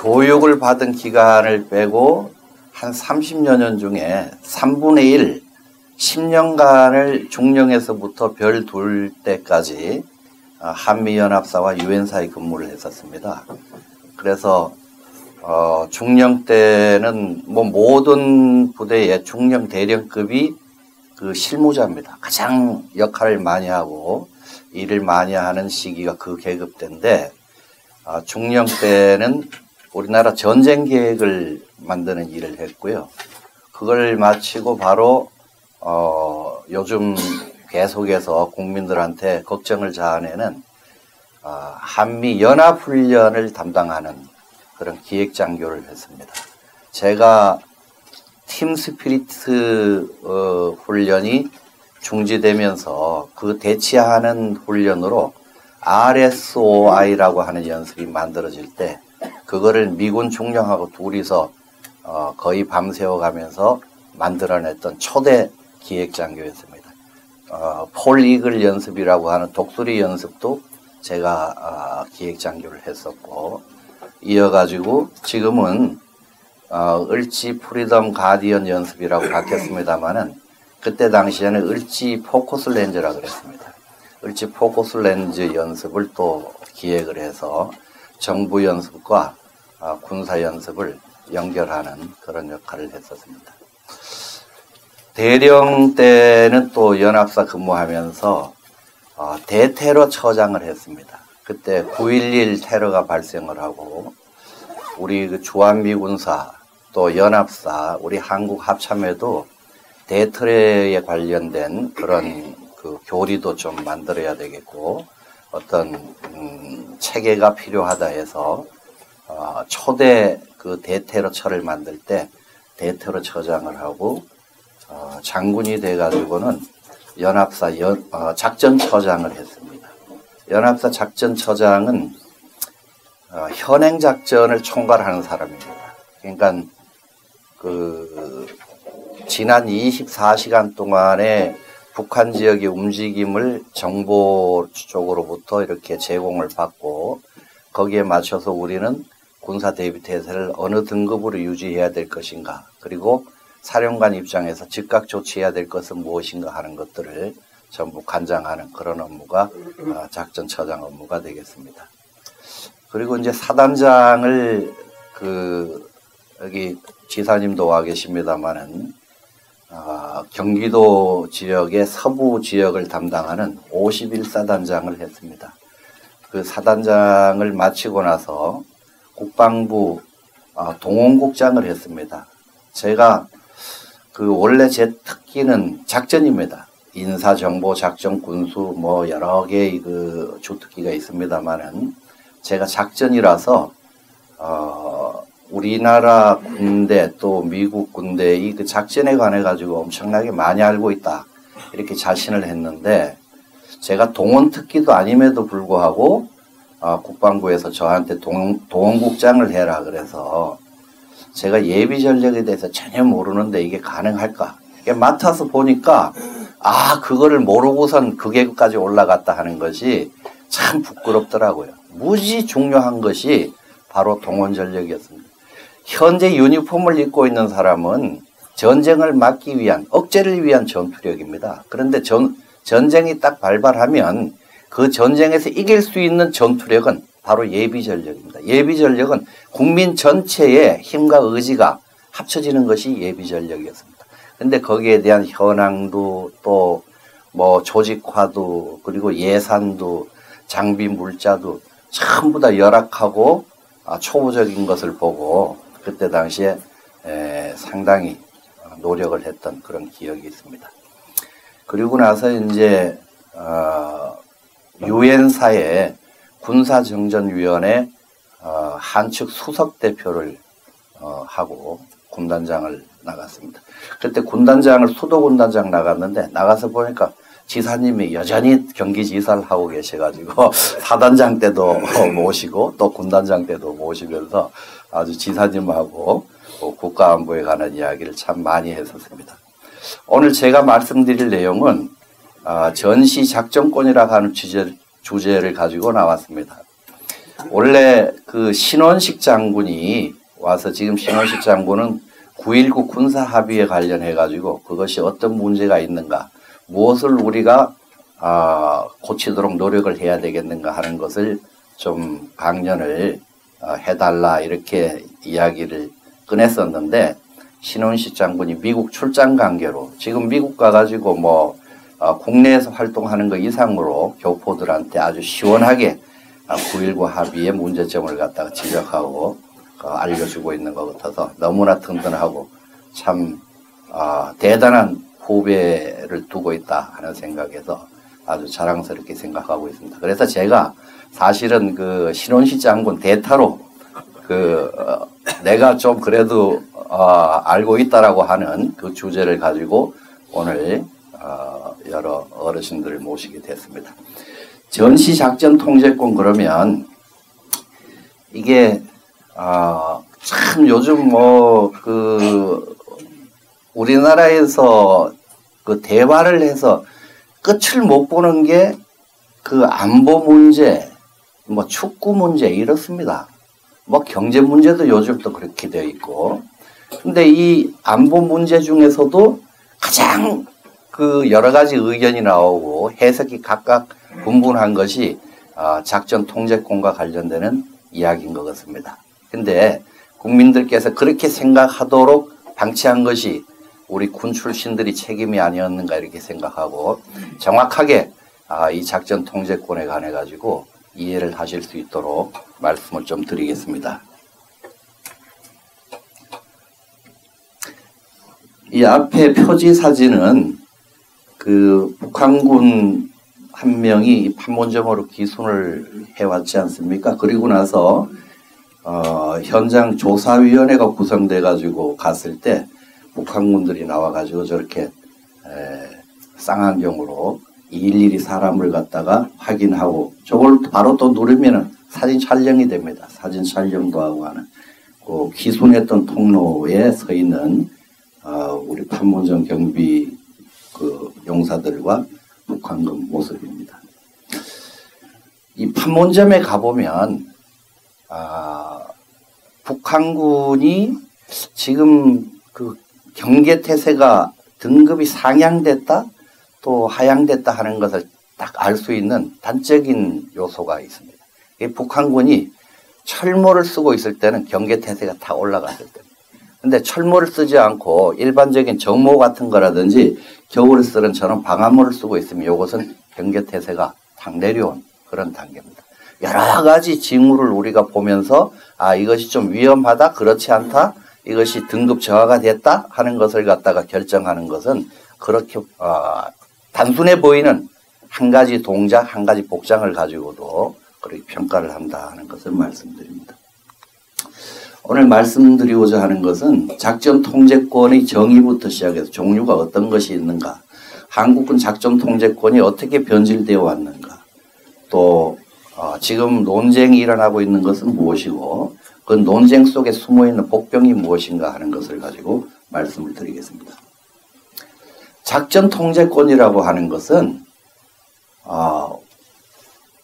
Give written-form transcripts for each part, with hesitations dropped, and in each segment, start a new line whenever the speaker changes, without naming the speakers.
교육을 받은 기간을 빼고 한 30여 년 중에 3분의 1, 10년간을 중령에서부터 별 둘 때까지 한미연합사와 유엔사에 근무를 했었습니다. 그래서 중령 때는 뭐 모든 부대의 중령 대령급이 그 실무자입니다. 가장 역할을 많이 하고 일을 많이 하는 시기가 그 계급 때인데 중령 때는 우리나라 전쟁 계획을 만드는 일을 했고요. 그걸 마치고 바로 요즘 계속해서 국민들한테 걱정을 자아내는 한미 연합훈련을 담당하는 그런 기획장교를 했습니다. 제가 팀 스피리트 훈련이 중지되면서 그 대치하는 훈련으로 RSOI라고 하는 연습이 만들어질 때 그거를 미군 중령하고 둘이서 거의 밤새워 가면서 만들어냈던 초대 기획장교였습니다. 폴 이글 연습이라고 하는 독수리 연습도 제가 기획장교를 했었고, 이어가지고 지금은 을지 프리덤 가디언 연습이라고 바뀌었습니다만은 그때 당시에는 을지 포커스 렌즈라 그랬습니다. 을지 포커스 렌즈 연습을 또 기획을 해서 정부 연습과 군사 연습을 연결하는 그런 역할을 했었습니다. 대령 때는 또 연합사 근무하면서 대테러 처장을 했습니다. 그때 9.11 테러가 발생을 하고 우리 그 주한미군사 또 연합사 우리 한국 합참에도 대테러에 관련된 그런 그 교리도 좀 만들어야 되겠고 어떤 체계가 필요하다 해서 초대 그 대테러처를 만들 때 대테러 처장을 하고 장군이 돼가지고는 연합사 작전처장을 했습니다. 연합사 작전처장은 현행 작전을 총괄하는 사람입니다. 그러니까 그 지난 24시간 동안에 북한 지역의 움직임을 정보 쪽으로부터 이렇게 제공을 받고 거기에 맞춰서 우리는 군사 대비 태세를 어느 등급으로 유지해야 될 것인가, 그리고 사령관 입장에서 즉각 조치해야 될 것은 무엇인가 하는 것들을 전부 관장하는 그런 업무가 작전처장 업무가 되겠습니다. 그리고 이제 사단장을 여기 지사님도 와 계십니다만은 경기도 지역의 서부 지역을 담당하는 51사단장을 했습니다. 그 사단장을 마치고 나서 국방부 동원국장을 했습니다. 제가 원래 제 특기는 작전입니다. 인사, 정보, 작전, 군수 뭐 여러 개의 그 주특기가 있습니다만은 제가 작전이라서 우리나라 군대 또 미국 군대의 그 작전에 관해 가지고 엄청나게 많이 알고 있다 이렇게 자신을 했는데, 제가 동원 특기도 아님에도 불구하고 국방부에서 저한테 동원국장을 해라 그래서 제가 예비 전력에 대해서 전혀 모르는데 이게 가능할까? 이게 맡아서 보니까 그거를 모르고선 그 계급까지 올라갔다 하는 것이 참 부끄럽더라고요. 무지 중요한 것이 바로 동원 전력이었습니다. 현재 유니폼을 입고 있는 사람은 전쟁을 막기 위한, 억제를 위한 전투력입니다. 그런데 전쟁이 딱 발발하면 그 전쟁에서 이길 수 있는 전투력은 바로 예비 전력입니다. 예비 전력은 국민 전체의 힘과 의지가 합쳐지는 것이 예비 전력이었습니다. 그런데 거기에 대한 현황도 또 뭐 조직화도 그리고 예산도 장비 물자도 전부 다 열악하고 초보적인 것을 보고 그때 당시에 상당히 노력을 했던 그런 기억이 있습니다. 그리고 나서 이제 유엔사의 군사정전위원회 한측 수석 대표를 하고 군단장을 나갔습니다. 그때 군단장을 수도군단장 나갔는데 나가서 보니까 지사님이 여전히 경기지사를 하고 계셔가지고 사단장 때도 모시고 또 군단장 때도 모시면서 아주 지사님하고 국가안보에 관한 이야기를 참 많이 했었습니다. 오늘 제가 말씀드릴 내용은 전시작전권이라고 하는 주제를 가지고 나왔습니다. 원래 그 신원식 장군이 와서 지금 신원식 장군은 9.19 군사 합의에 관련해 가지고 그것이 어떤 문제가 있는가, 무엇을 우리가 고치도록 노력을 해야 되겠는가 하는 것을 좀 강연을 해달라 이렇게 이야기를 꺼냈었는데, 신원식 장군이 미국 출장 관계로 지금 미국 가가지고 뭐 국내에서 활동하는 것 이상으로 교포들한테 아주 시원하게 9.19 합의의 문제점을 갖다가 지적하고 알려주고 있는 것 같아서 너무나 든든하고 참 대단한 후배를 두고 있다 하는 생각에서 아주 자랑스럽게 생각하고 있습니다. 그래서 제가 사실은 그 신원식 장군 대타로 내가 좀 그래도 알고 있다라고 하는 그 주제를 가지고 오늘 여러 어르신들을 모시게 됐습니다. 전시작전 통제권 그러면 이게 참 요즘 우리나라에서 그 대화를 해서 끝을 못 보는 게 그 안보 문제, 뭐 축구 문제 이렇습니다. 뭐 경제 문제도 요즘 또 그렇게 되어 있고. 근데 이 안보 문제 중에서도 가장 그 여러 가지 의견이 나오고 해석이 각각 분분한 것이 작전 통제권과 관련되는 이야기인 것 같습니다. 근데 국민들께서 그렇게 생각하도록 방치한 것이 우리 군 출신들이 책임이 아니었는가 이렇게 생각하고 정확하게 이 작전 통제권에 관해 가지고 이해를 하실 수 있도록 말씀을 좀 드리겠습니다. 이 앞에 표지 사진은 그 북한군 한 명이 판문점으로 기순을 해왔지 않습니까? 그리고 나서 현장 조사위원회가 구성돼 가지고 갔을 때 북한군들이 나와 가지고 저렇게 쌍안경으로 일일이 사람을 갖다가 확인하고 저걸 바로 또 누르면은 사진 촬영이 됩니다. 사진 촬영도 하고 하는 그 기순했던 통로에 서 있는 우리 판문점 경비 그 용사들과 북한군 모습입니다. 이 판문점에 가보면 북한군이 지금 그 경계태세가 등급이 상향됐다 또 하향됐다 하는 것을 딱 알 수 있는 단적인 요소가 있습니다. 이 북한군이 철모를 쓰고 있을 때는 경계태세가 다 올라갔을 때입니다. 근데 철모를 쓰지 않고 일반적인 정모 같은 거라든지 겨울에 쓰는 저런 방한모를 쓰고 있으면 이것은 경계태세가 탁 내려온 그런 단계입니다. 여러 가지 징후를 우리가 보면서 이것이 좀 위험하다, 그렇지 않다, 이것이 등급 저하가 됐다 하는 것을 갖다가 결정하는 것은 그렇게 단순해 보이는 한 가지 동작, 한 가지 복장을 가지고도 그렇게 평가를 한다 하는 것을 말씀드립니다. 오늘 말씀드리고자 하는 것은 작전 통제권의 정의부터 시작해서 종류가 어떤 것이 있는가, 한국군 작전 통제권이 어떻게 변질되어 왔는가, 또 지금 논쟁이 일어나고 있는 것은 무엇이고 그 논쟁 속에 숨어있는 복병이 무엇인가 하는 것을 가지고 말씀을 드리겠습니다. 작전 통제권이라고 하는 것은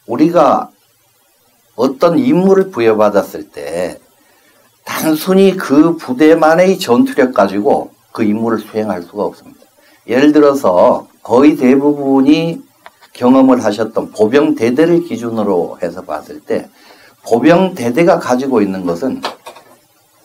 우리가 어떤 임무를 부여받았을 때 단순히 그 부대만의 전투력 가지고 그 임무를 수행할 수가 없습니다. 예를 들어서 거의 대부분이 경험을 하셨던 보병대대를 기준으로 해서 봤을 때 보병대대가 가지고 있는 것은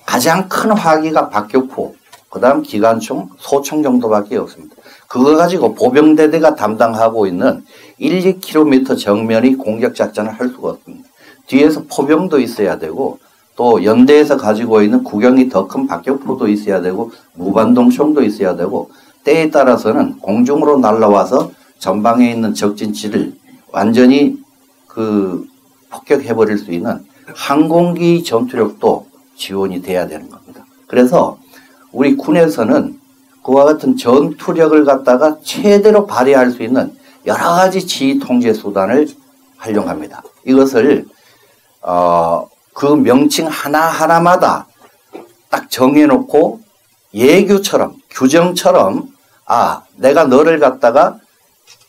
가장 큰 화기가 박격포, 그 다음 기관총, 소총 정도밖에 없습니다. 그거 가지고 보병대대가 담당하고 있는 1, 2km 정면의 공격작전을 할 수가 없습니다. 뒤에서 포병도 있어야 되고 또 연대에서 가지고 있는 구경이 더 큰 박격포도 있어야 되고 무반동총도 있어야 되고 때에 따라서는 공중으로 날아와서 전방에 있는 적진지를 완전히 폭격해버릴 수 있는 항공기 전투력도 지원이 돼야 되는 겁니다. 그래서 우리 군에서는 그와 같은 전투력을 갖다가 최대로 발휘할 수 있는 여러 가지 지휘 통제 수단을 활용합니다. 이것을 그 명칭 하나하나마다 딱 정해놓고 예규처럼 규정처럼 내가 너를 갖다가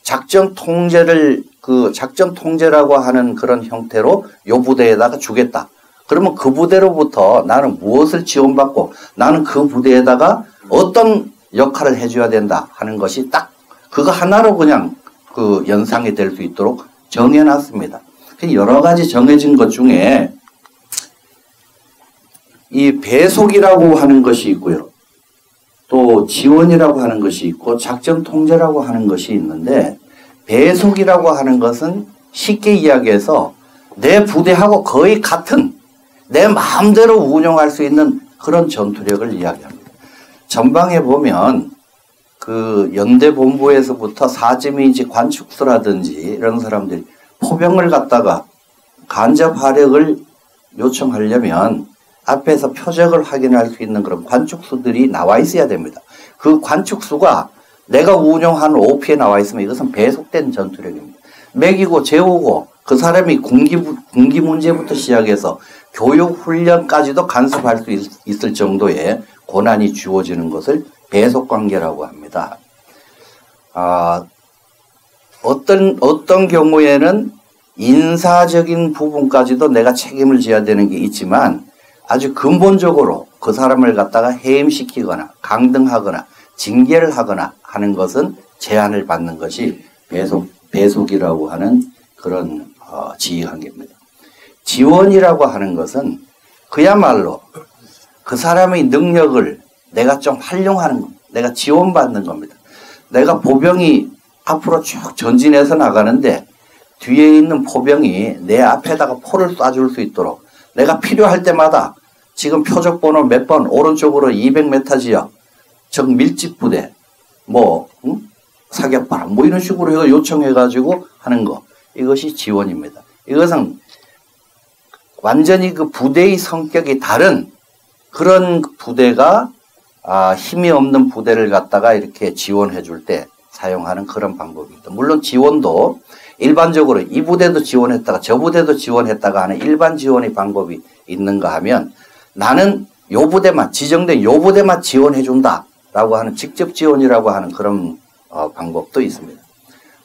작전 통제를 그 작전 통제라고 하는 그런 형태로 요 부대에다가 주겠다. 그러면 그 부대로부터 나는 무엇을 지원받고 나는 그 부대에다가 어떤 역할을 해줘야 된다 하는 것이 딱 그거 하나로 그냥 그 연상이 될 수 있도록 정해놨습니다. 여러 가지 정해진 것 중에 이 배속이라고 하는 것이 있고요. 또 지원이라고 하는 것이 있고 작전 통제라고 하는 것이 있는데 배속이라고 하는 것은 쉽게 이야기해서 내 부대하고 거의 같은 내 마음대로 운용할 수 있는 그런 전투력을 이야기합니다. 전방에 보면 그 연대 본부에서부터 사지미지 관축수라든지 이런 사람들이 포병을 갖다가 간접 화력을 요청하려면 앞에서 표적을 확인할 수 있는 그런 관축수들이 나와 있어야 됩니다. 그 관축수가 내가 운용한 OP에 나와 있으면 이것은 배속된 전투력입니다. 먹이고 재우고 그 사람이 군기 문제부터 시작해서 교육 훈련까지도 간섭할 수 있을 정도의 고난이 주어지는 것을 배속관계라고 합니다. 어떤 경우에는 인사적인 부분까지도 내가 책임을 져야 되는 게 있지만 아주 근본적으로 그 사람을 갖다가 해임시키거나 강등하거나 징계를 하거나 하는 것은 제한을 받는 것이 배속이라고 하는 그런 지휘관계입니다. 지원이라고 하는 것은 그야말로 그 사람의 능력을 내가 좀 활용하는 겁니다. 내가 지원받는 겁니다. 내가 보병이 앞으로 쭉 전진해서 나가는데 뒤에 있는 포병이 내 앞에다가 포를 쏴줄 수 있도록 내가 필요할 때마다 지금 표적 번호 몇 번 오른쪽으로 200m 지역 적 밀집 부대 사격바람 이런 식으로 해서 요청해가지고 하는 거 이것이 지원입니다. 이것은 완전히 그 부대의 성격이 다른 그런 부대가 힘이 없는 부대를 갖다가 이렇게 지원해 줄 때 사용하는 그런 방법입니다. 물론 지원도 일반적으로 이 부대도 지원했다가 저 부대도 지원했다가 하는 일반 지원의 방법이 있는가 하면 나는 요 부대만 지정된 요 부대만 지원해 준다라고 하는 직접 지원이라고 하는 그런 방법도 있습니다.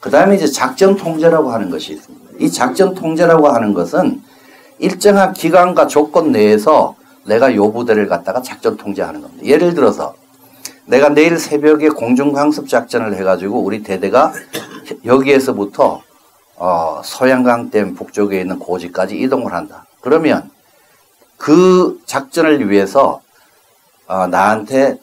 그 다음에 이제 작전 통제라고 하는 것이 있습니다. 이 작전 통제라고 하는 것은 일정한 기간과 조건 내에서 내가 요 부대를 갖다가 작전 통제하는 겁니다. 예를 들어서 내가 내일 새벽에 공중강습 작전을 해가지고 우리 대대가 여기에서부터 소양강댐 북쪽에 있는 고지까지 이동을 한다. 그러면 그 작전을 위해서 나한테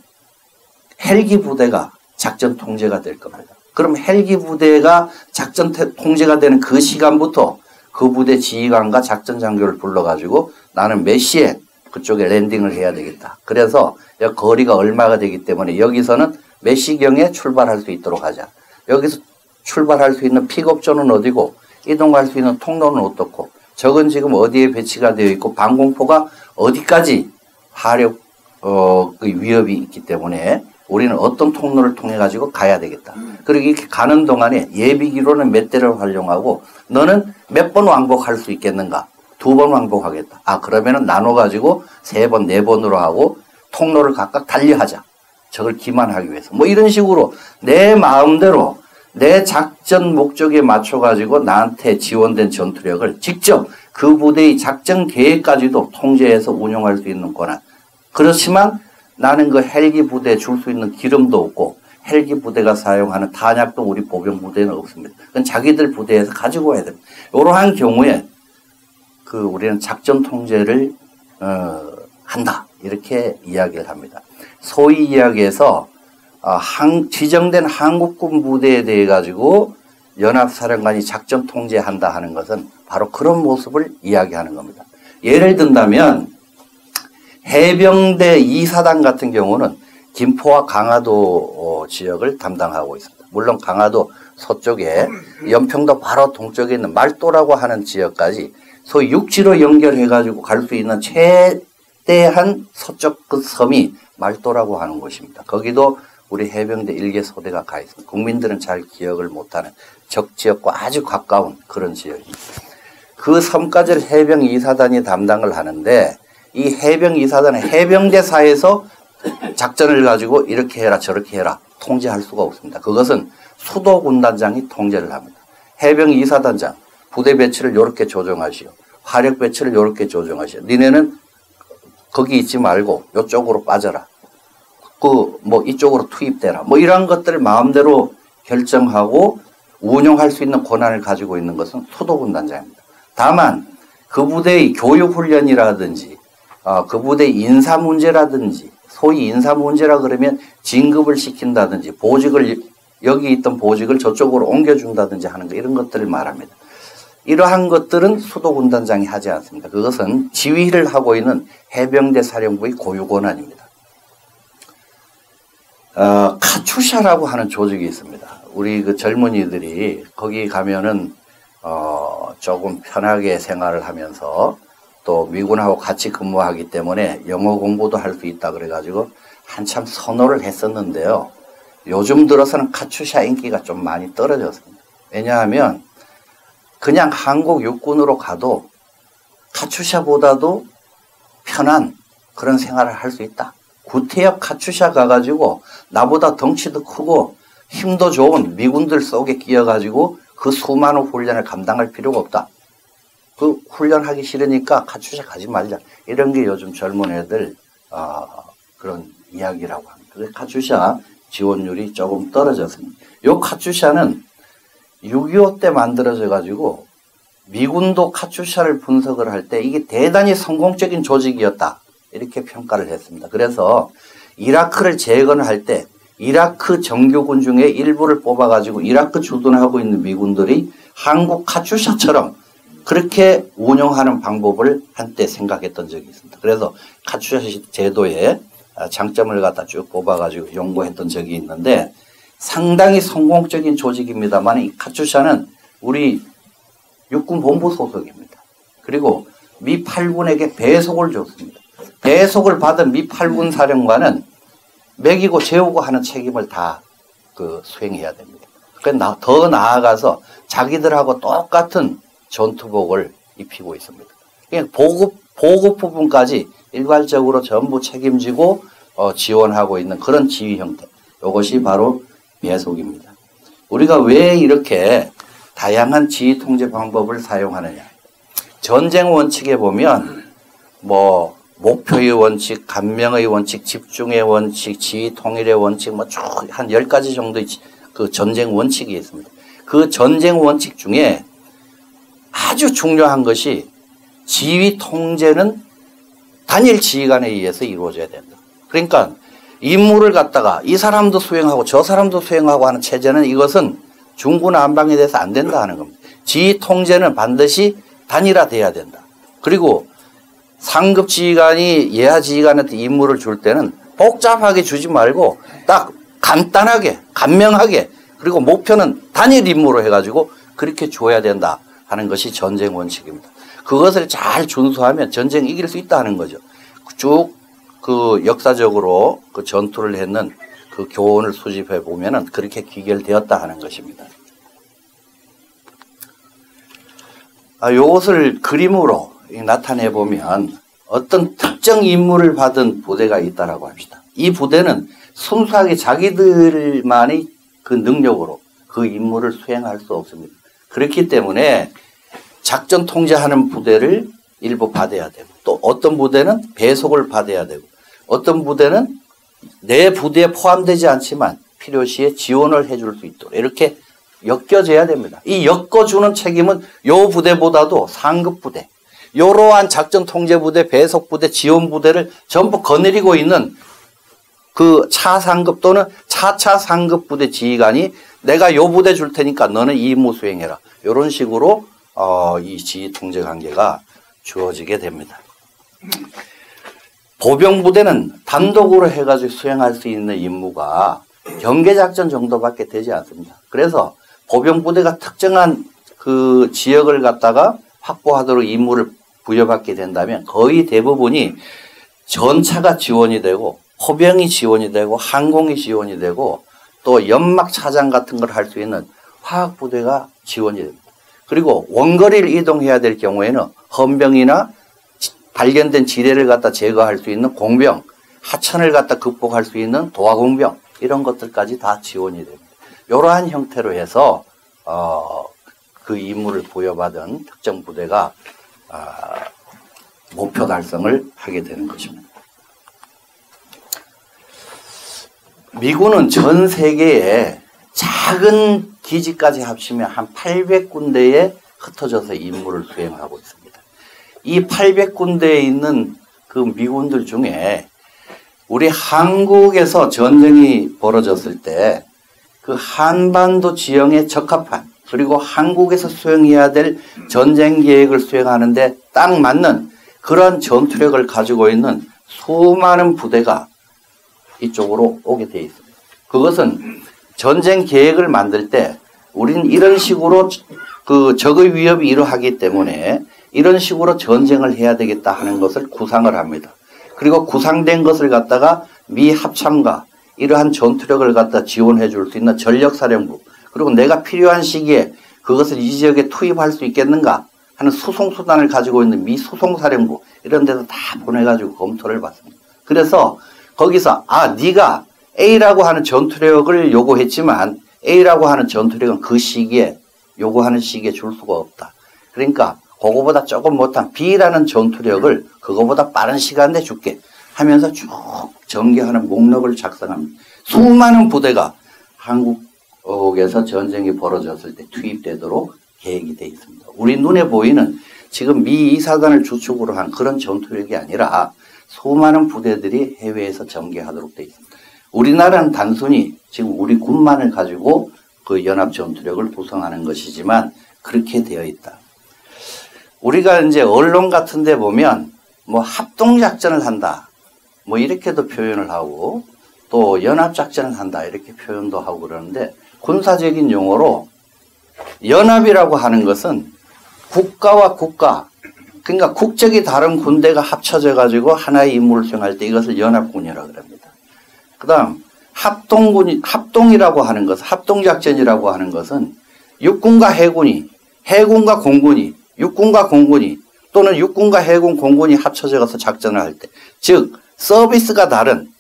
헬기 부대가 작전 통제가 될 겁니다. 그럼 헬기 부대가 작전 통제가 되는 그 시간부터 그 부대 지휘관과 작전 장교를 불러가지고 나는 몇 시에 그쪽에 랜딩을 해야 되겠다. 그래서 거리가 얼마가 되기 때문에 여기서는 몇 시경에 출발할 수 있도록 하자. 여기서 출발할 수 있는 픽업존은 어디고 이동할 수 있는 통로는 어떻고 적은 지금 어디에 배치가 되어 있고 방공포가 어디까지 화력 그 위협이 있기 때문에 우리는 어떤 통로를 통해 가지고 가야 되겠다. 그리고 이렇게 가는 동안에 예비기로는 몇 대를 활용하고 너는 몇 번 왕복할 수 있겠는가? 2번 왕복하겠다. 그러면은 나눠 가지고 3번, 4번으로 하고 통로를 각각 달리하자. 적을 기만하기 위해서. 이런 식으로 내 마음대로 내 작전 목적에 맞춰 가지고 나한테 지원된 전투력을 직접 그 부대의 작전 계획까지도 통제해서 운용할 수 있는 권한. 그렇지만 나는 그 헬기 부대에 줄 수 있는 기름도 없고 헬기 부대가 사용하는 탄약도 우리 보병 부대는 없습니다. 그건 자기들 부대에서 가지고 와야 됩니다. 이러한 경우에 우리는 작전 통제를 한다 이렇게 이야기를 합니다. 소위 이야기해서 지정된 한국군 부대에 대해 가지고 연합사령관이 작전 통제한다 하는 것은 바로 그런 모습을 이야기하는 겁니다. 예를 든다면 해병대 2사단 같은 경우는 김포와 강화도 지역을 담당하고 있습니다. 물론 강화도 서쪽에 연평도 바로 동쪽에 있는 말도라고 하는 지역까지 소위 육지로 연결해가지고 갈 수 있는 최대한 서쪽 그 섬이 말도라고 하는 곳입니다. 거기도 우리 해병대 1개 소대가 가 있습니다. 국민들은 잘 기억을 못하는 적지역과 아주 가까운 그런 지역입니다. 그 섬까지를 해병 2사단이 담당을 하는데 이 해병 2사단은 해병대사에서 작전을 가지고 이렇게 해라 저렇게 해라 통제할 수가 없습니다. 그것은 수도군단장이 통제를 합니다. 해병 이사단장 부대 배치를 요렇게 조정하시오. 화력 배치를 요렇게 조정하시오. 니네는 거기 있지 말고 요쪽으로 빠져라. 뭐 이쪽으로 투입되라. 뭐 이런 것들을 마음대로 결정하고 운용할 수 있는 권한을 가지고 있는 것은 수도군단장입니다. 다만 그 부대의 교육훈련이라든지 그 부대의 인사 문제라든지 소위 인사 문제라 그러면 진급을 시킨다든지 보직을 여기 있던 보직을 저쪽으로 옮겨준다든지 하는 거 이런 것들을 말합니다. 이러한 것들은 수도군단장이 하지 않습니다. 그것은 지휘를 하고 있는 해병대 사령부의 고유 권한입니다. 카투샤라고 하는 조직이 있습니다. 우리 그 젊은이들이 거기 가면은 조금 편하게 생활을 하면서 또 미군하고 같이 근무하기 때문에 영어 공부도 할 수 있다 그래가지고 한참 선호를 했었는데요. 요즘 들어서는 카투샤 인기가 좀 많이 떨어졌습니다. 왜냐하면 그냥 한국 육군으로 가도 카투샤보다도 편한 그런 생활을 할 수 있다. 구태엽 카투샤 가가지고 나보다 덩치도 크고 힘도 좋은 미군들 속에 끼어가지고 그 수많은 훈련을 감당할 필요가 없다. 그 훈련하기 싫으니까 카투샤 가지 말자. 이런 게 요즘 젊은 애들 그런 이야기라고 합니다. 그래서 카투샤 지원율이 조금 떨어졌습니다. 요 카투샤는 6.25 때 만들어져 가지고 미군도 카투샤를 분석을 할 때 이게 대단히 성공적인 조직이었다. 이렇게 평가를 했습니다. 그래서 이라크를 재건할 때 이라크 정규군 중에 일부를 뽑아가지고 이라크 주둔하고 있는 미군들이 한국 카투샤처럼 그렇게 운영하는 방법을 한때 생각했던 적이 있습니다. 그래서 카투샤 제도의 장점을 갖다 쭉 뽑아가지고 연구했던 적이 있는데 상당히 성공적인 조직입니다만 이 카투샤는 우리 육군 본부 소속입니다. 그리고 미 8군에게 배속을 줬습니다. 배속을 받은 미 8군 사령관은 먹이고 재우고 하는 책임을 다 수행해야 됩니다. 그러니까 더 나아가서 자기들하고 똑같은 전투복을 입히고 있습니다. 그러니까 보급 부분까지 일괄적으로 전부 책임지고 지원하고 있는 그런 지휘 형태. 이것이 바로 배속입니다. 우리가 왜 이렇게 다양한 지휘 통제 방법을 사용하느냐. 전쟁 원칙에 보면 목표의 원칙, 감명의 원칙, 집중의 원칙, 지휘 통일의 원칙, 쭉 한 10가지 정도의 그 전쟁 원칙이 있습니다. 그 전쟁 원칙 중에 아주 중요한 것이 지휘 통제는 단일 지휘관에 의해서 이루어져야 된다. 그러니까 임무를 갖다가 이 사람도 수행하고 저 사람도 수행하고 하는 체제는 이것은 중구난방에 대해서 안 된다 하는 겁니다. 지휘 통제는 반드시 단일화돼야 된다. 그리고 상급 지휘관이 예하 지휘관한테 임무를 줄 때는 복잡하게 주지 말고 딱 간단하게 간명하게 그리고 목표는 단일 임무로 해가지고 그렇게 줘야 된다 하는 것이 전쟁 원칙입니다. 그것을 잘 준수하면 전쟁 이길 수 있다는 거죠. 쭉 그 역사적으로 그 전투를 했는 그 교훈을 수집해 보면은 그렇게 귀결되었다 하는 것입니다. 요것을 그림으로 나타내 보면 어떤 특정 임무를 받은 부대가 있다라고 합시다. 이 부대는 순수하게 자기들만의 그 능력으로 그 임무를 수행할 수 없습니다. 그렇기 때문에 작전 통제하는 부대를 일부 받아야 되고 또 어떤 부대는 배속을 받아야 되고 어떤 부대는 내 부대에 포함되지 않지만 필요시에 지원을 해줄 수 있도록 이렇게 엮여져야 됩니다. 이 엮어주는 책임은 요 부대보다도 상급 부대, 이러한 작전 통제 부대, 배속 부대, 지원 부대를 전부 거느리고 있는 그 차상급 또는 차차 상급 부대 지휘관이 내가 요 부대 줄 테니까 너는 이 임무 수행해라. 이런 식으로 이 지휘 통제 관계가 주어지게 됩니다. 보병 부대는 단독으로 해가지고 수행할 수 있는 임무가 경계작전 정도밖에 되지 않습니다. 그래서 보병 부대가 특정한 그 지역을 갖다가 확보하도록 임무를 부여받게 된다면 거의 대부분이 전차가 지원이 되고 포병이 지원이 되고 항공이 지원이 되고 또 연막 차장 같은 걸 할 수 있는 화학 부대가 지원이 됩니다. 그리고 원거리를 이동해야 될 경우에는 헌병이나 발견된 지뢰를 갖다 제거할 수 있는 공병, 하천을 갖다 극복할 수 있는 도하공병 이런 것들까지 다 지원이 됩니다. 이러한 형태로 해서 그 임무를 부여받은 특정 부대가 목표 달성을 하게 되는 것입니다. 미군은 전 세계에 작은 기지까지 합치면 한 800군데에 흩어져서 임무를 수행하고 있습니다. 이 800군데에 있는 그 미군들 중에 우리 한국에서 전쟁이 벌어졌을 때 그 한반도 지형에 적합한 그리고 한국에서 수행해야 될 전쟁 계획을 수행하는데 딱 맞는 그런 전투력을 가지고 있는 수많은 부대가 이쪽으로 오게 돼 있습니다. 그것은 전쟁 계획을 만들 때 우리는 이런 식으로 그 적의 위협이 이러하기 때문에 이런 식으로 전쟁을 해야 되겠다 하는 것을 구상을 합니다. 그리고 구상된 것을 갖다가 미 합참과 이러한 전투력을 갖다 지원해 줄 수 있는 전력사령부 그리고 내가 필요한 시기에 그것을 이 지역에 투입할 수 있겠는가 하는 수송수단을 가지고 있는 미 수송사령부 이런 데서 다 보내가지고 검토를 받습니다. 그래서 거기서 네가 A라고 하는 전투력을 요구했지만 A라고 하는 전투력은 그 시기에 요구하는 시기에 줄 수가 없다. 그러니까 그거보다 조금 못한 B라는 전투력을 그거보다 빠른 시간에 줄게 하면서 쭉 전개하는 목록을 작성합니다. 수많은 부대가 한국에서 전쟁이 벌어졌을 때 투입되도록 계획이 되어 있습니다. 우리 눈에 보이는 지금 미 2사단을 주축으로 한 그런 전투력이 아니라 수많은 부대들이 해외에서 전개하도록 되어 있습니다. 우리나라는 단순히 지금 우리 군만을 가지고 그 연합 전투력을 구성하는 것이지만 그렇게 되어 있다. 우리가 이제 언론 같은 데 보면 뭐 합동작전을 한다. 뭐 이렇게도 표현을 하고 또 연합작전을 한다. 이렇게 표현도 하고 그러는데 군사적인 용어로 연합이라고 하는 것은 국가와 국가 그러니까 국적이 다른 군대가 합쳐져 가지고 하나의 임무를 수행할 때 이것을 연합군이라고 합니다. 그다음 합동이라고 하는 것은 합동작전이라고 하는 것은 육군과 해군이 해군과 공군이 육군과 공군이 또는 육군과 해군 공군이 합쳐져 가서 작전을 할 때 즉 서비스가 다른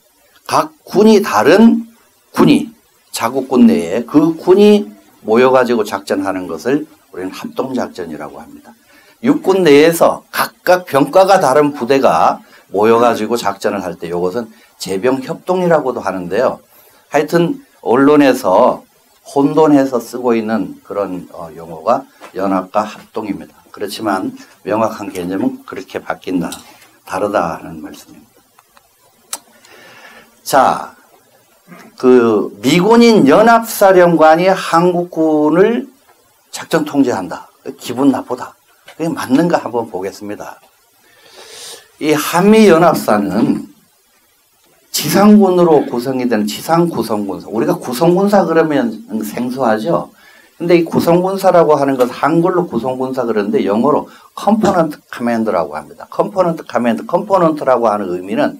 각 군이 다른 군이 자국군 내에 그 군이 모여가지고 작전하는 것을 우리는 합동작전이라고 합니다. 육군 내에서 각각 병과가 다른 부대가 모여가지고 작전을 할 때 이것은 제병협동이라고도 하는데요. 하여튼 언론에서 혼돈해서 쓰고 있는 그런 용어가 연합과 합동입니다. 그렇지만 명확한 개념은 그렇게 바뀐다. 다르다 하는 말씀입니다. 자, 그 미군인 연합사령관이 한국군을 작전 통제한다. 기분 나쁘다. 그게 맞는가 한번 보겠습니다. 이 한미연합사는 지상군으로 구성이 되는 지상구성군사. 우리가 구성군사 그러면 생소하죠. 근데 이 구성군사라고 하는 것은 한글로 구성군사 그러는데 영어로 컴포넌트 커맨드라고 합니다. 컴포넌트 커맨드, 컴포넌트라고 하는 의미는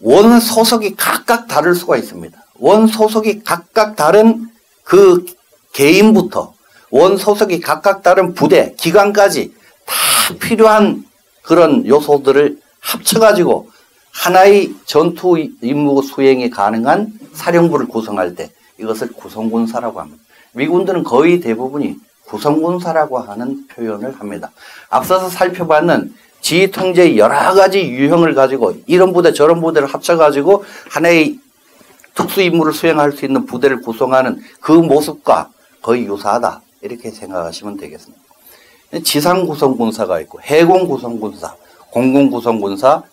원 소속이 각각 다를 수가 있습니다. 원 소속이 각각 다른 그 개인부터 원 소속이 각각 다른 부대, 기관까지 다 필요한 그런 요소들을 합쳐가지고 하나의 전투 임무 수행이 가능한 사령부를 구성할 때 이것을 구성군사라고 합니다. 미군들은 거의 대부분이 구성군사라고 하는 표현을 합니다. 앞서서 살펴봤는 지휘통제의 여러 가지 유형을 가지고 이런 부대 저런 부대를 합쳐가지고 하나의 특수임무를 수행할 수 있는 부대를 구성하는 그 모습과 거의 유사하다. 이렇게 생각하시면 되겠습니다. 지상구성군사가 있고 해군구성군사, 공군구성군사,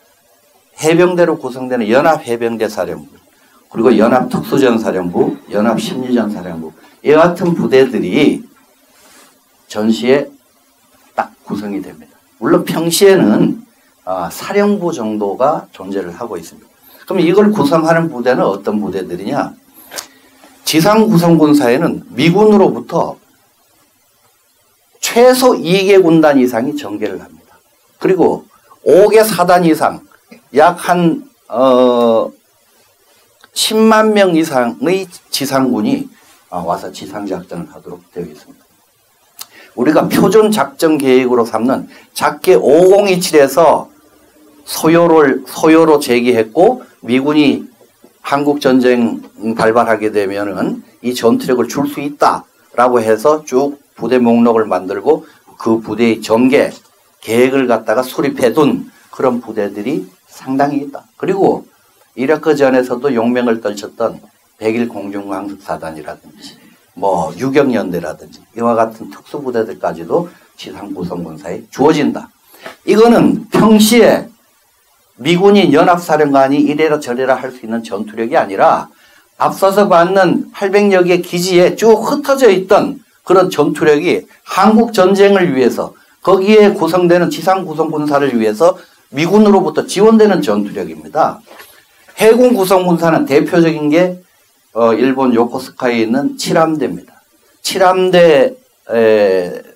해병대로 구성되는 연합해병대 사령부, 그리고 연합특수전사령부, 연합심리전사령부 이 같은 부대들이 전시에 딱 구성이 됩니다. 물론 평시에는 사령부 정도가 존재를 하고 있습니다. 그럼 이걸 구성하는 부대는 어떤 부대들이냐? 지상구성군사에는 미군으로부터 최소 2개 군단 이상이 전개를 합니다. 그리고 5개 사단 이상 약 한 10만 명 이상의 지상군이 와서 지상작전을 하도록 되어 있습니다. 우리가 표준 작전 계획으로 삼는 작계 5027에서 소요로 제기했고 미군이 한국 전쟁 발발하게 되면은 이 전투력을 줄 수 있다라고 해서 쭉 부대 목록을 만들고 그 부대의 전개 계획을 갖다가 수립해둔 그런 부대들이 상당히 있다. 그리고 이라크 전에서도 용맹을 떨쳤던 101 공중강습사단이라든지 뭐 유격연대라든지 이와 같은 특수부대들까지도 지상구성군사에 주어진다. 이거는 평시에 미군이 연합사령관이 이래라 저래라 할 수 있는 전투력이 아니라 앞서서 받는 800여 개 기지에 쭉 흩어져 있던 그런 전투력이 한국 전쟁을 위해서 거기에 구성되는 지상구성군사를 위해서 미군으로부터 지원되는 전투력입니다. 해군 구성군사는 대표적인 게 일본 요코스카이에 있는 7함대입니다. 7함대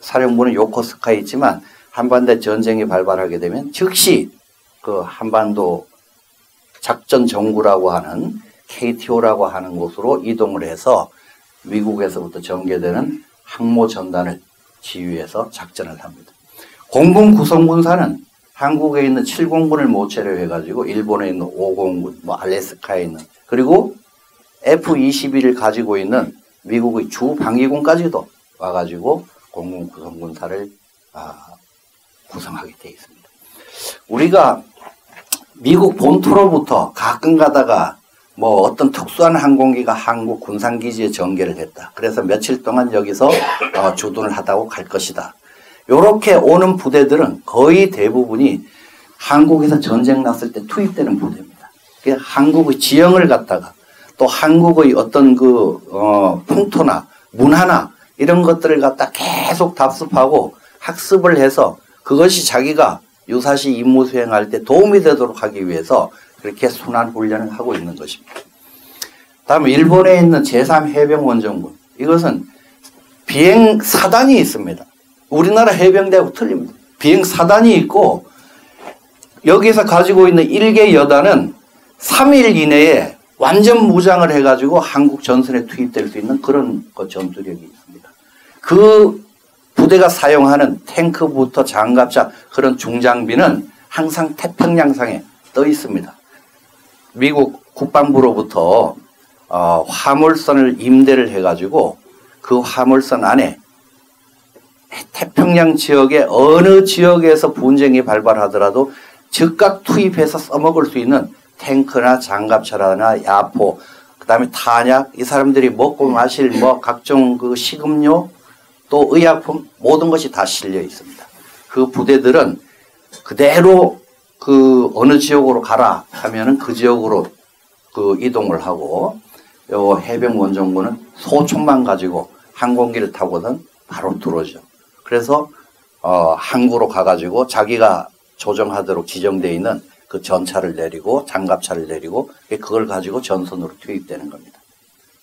사령부는 요코스카이에 있지만 한반도 전쟁이 발발하게 되면 즉시 그 한반도 작전 정구라고 하는 KTO라고 하는 곳으로 이동을 해서 미국에서부터 전개되는 항모 전단을 지휘해서 작전을 합니다. 공군 구성군사는 한국에 있는 7공군을 모체로 해가지고 일본에 있는 5공군, 뭐 알래스카에 있는 그리고 F-22를 가지고 있는 미국의 주방위군까지도 와가지고 공군 구성군사를 구성하게 되어 있습니다. 우리가 미국 본토로부터 가끔 가다가 뭐 어떤 특수한 항공기가 한국 군산기지에 전개를 했다. 그래서 며칠 동안 여기서 주둔을 하다고 갈 것이다. 요렇게 오는 부대들은 거의 대부분이 한국에서 전쟁 났을 때 투입되는 부대입니다. 한국의 지형을 갖다가 또 한국의 어떤 풍토나 문화나 이런 것들을 갖다 계속 답습하고 학습을 해서 그것이 자기가 유사시 임무 수행할 때 도움이 되도록 하기 위해서 그렇게 순환 훈련을 하고 있는 것입니다. 다음에 일본에 있는 제3해병원정군. 이것은 비행사단이 있습니다. 우리나라 해병대하고 틀립니다. 비행사단이 있고 여기서 가지고 있는 1개 여단은 3일 이내에 완전 무장을 해가지고 한국 전선에 투입될 수 있는 그런 전투력이 있습니다. 그 부대가 사용하는 탱크부터 장갑차 그런 중장비는 항상 태평양상에 떠 있습니다. 미국 국방부로부터 화물선을 임대를 해가지고 그 화물선 안에 태평양 지역의 어느 지역에서 분쟁이 발발하더라도 즉각 투입해서 써먹을 수 있는 탱크나 장갑차나 야포, 그 다음에 탄약, 이 사람들이 먹고 마실 뭐 각종 그 식음료 또 의약품 모든 것이 다 실려 있습니다. 그 부대들은 그대로 그 어느 지역으로 가라 하면은 그 지역으로 그 이동을 하고 요 해병 원정군은 소총만 가지고 항공기를 타고는 바로 들어오죠. 그래서 항구로 가가지고 자기가 조정하도록 지정되어 있는 그 전차를 내리고 장갑차를 내리고 그걸 가지고 전선으로 투입되는 겁니다.